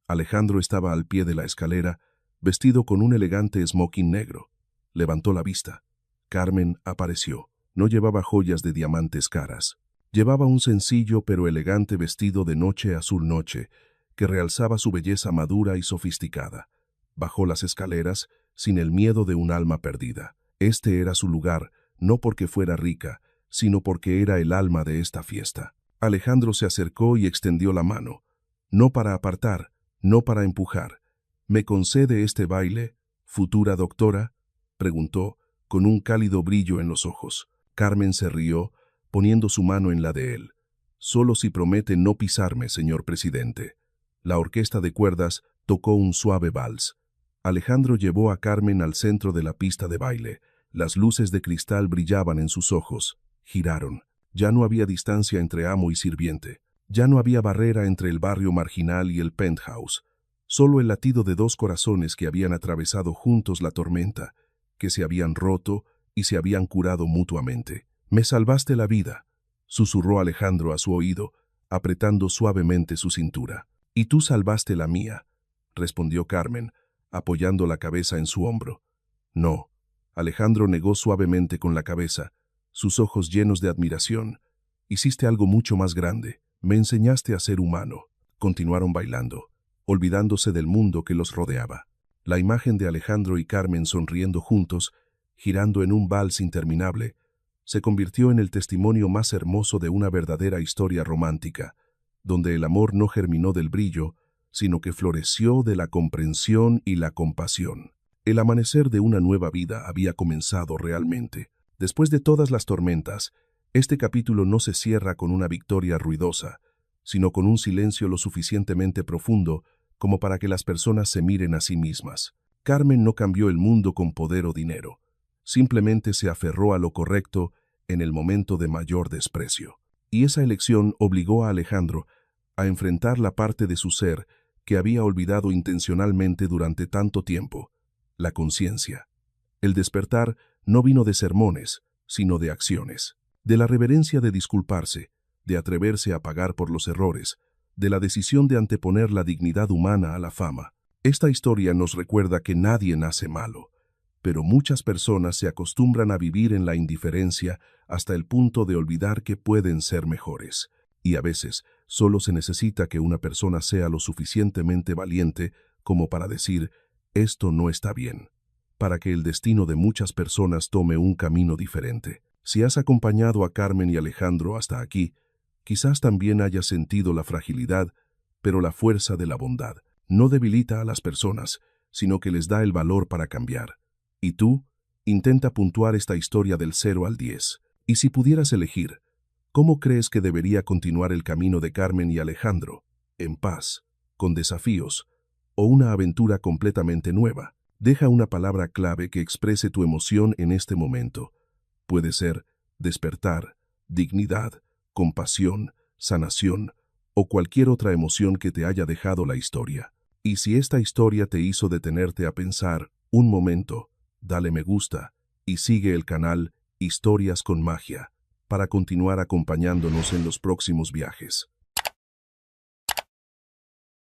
S2: Alejandro estaba al pie de la escalera, vestido con un elegante smoking negro. Levantó la vista. Carmen apareció. No llevaba joyas de diamantes caras. Llevaba un sencillo pero elegante vestido de noche azul noche, que realzaba su belleza madura y sofisticada. Bajó las escaleras sin el miedo de un alma perdida. Este era su lugar, no porque fuera rica, sino porque era el alma de esta fiesta. Alejandro se acercó y extendió la mano, no para apartar, no para empujar. ¿Me concede este baile, futura doctora?, preguntó, con un cálido brillo en los ojos. Carmen se rió, poniendo su mano en la de él. Solo si promete no pisarme, señor presidente. La orquesta de cuerdas tocó un suave vals. Alejandro llevó a Carmen al centro de la pista de baile. Las luces de cristal brillaban en sus ojos. Giraron. Ya no había distancia entre amo y sirviente. Ya no había barrera entre el barrio marginal y el penthouse. Solo el latido de dos corazones que habían atravesado juntos la tormenta, que se habían roto y se habían curado mutuamente. «Me salvaste la vida», susurró Alejandro a su oído, apretando suavemente su cintura. «Y tú salvaste la mía», respondió Carmen, apoyando la cabeza en su hombro. «No». Alejandro negó suavemente con la cabeza, sus ojos llenos de admiración. «Hiciste algo mucho más grande. Me enseñaste a ser humano». Continuaron bailando, olvidándose del mundo que los rodeaba. La imagen de Alejandro y Carmen sonriendo juntos, girando en un vals interminable, se convirtió en el testimonio más hermoso de una verdadera historia romántica, donde el amor no germinó del brillo, sino que floreció de la comprensión y la compasión. El amanecer de una nueva vida había comenzado realmente. Después de todas las tormentas, este capítulo no se cierra con una victoria ruidosa, sino con un silencio lo suficientemente profundo como para que las personas se miren a sí mismas. Carmen no cambió el mundo con poder o dinero. Simplemente se aferró a lo correcto en el momento de mayor desprecio. Y esa elección obligó a Alejandro a enfrentar la parte de su ser que había olvidado intencionalmente durante tanto tiempo, la conciencia. El despertar no vino de sermones, sino de acciones, de la reverencia de disculparse, de atreverse a pagar por los errores, de la decisión de anteponer la dignidad humana a la fama. Esta historia nos recuerda que nadie nace malo, pero muchas personas se acostumbran a vivir en la indiferencia hasta el punto de olvidar que pueden ser mejores. Y a veces solo se necesita que una persona sea lo suficientemente valiente como para decir, esto no está bien, para que el destino de muchas personas tome un camino diferente. Si has acompañado a Carmen y Alejandro hasta aquí, quizás también hayas sentido la fragilidad, pero la fuerza de la bondad. No debilita a las personas, sino que les da el valor para cambiar. Y tú, intenta puntuar esta historia del 0 al 10. Y si pudieras elegir, ¿cómo crees que debería continuar el camino de Carmen y Alejandro? ¿En paz, con desafíos, o una aventura completamente nueva? Deja una palabra clave que exprese tu emoción en este momento. Puede ser despertar, dignidad, compasión, sanación, o cualquier otra emoción que te haya dejado la historia. Y si esta historia te hizo detenerte a pensar un momento, dale me gusta y sigue el canal Historias con Magia para continuar acompañándonos en los próximos viajes.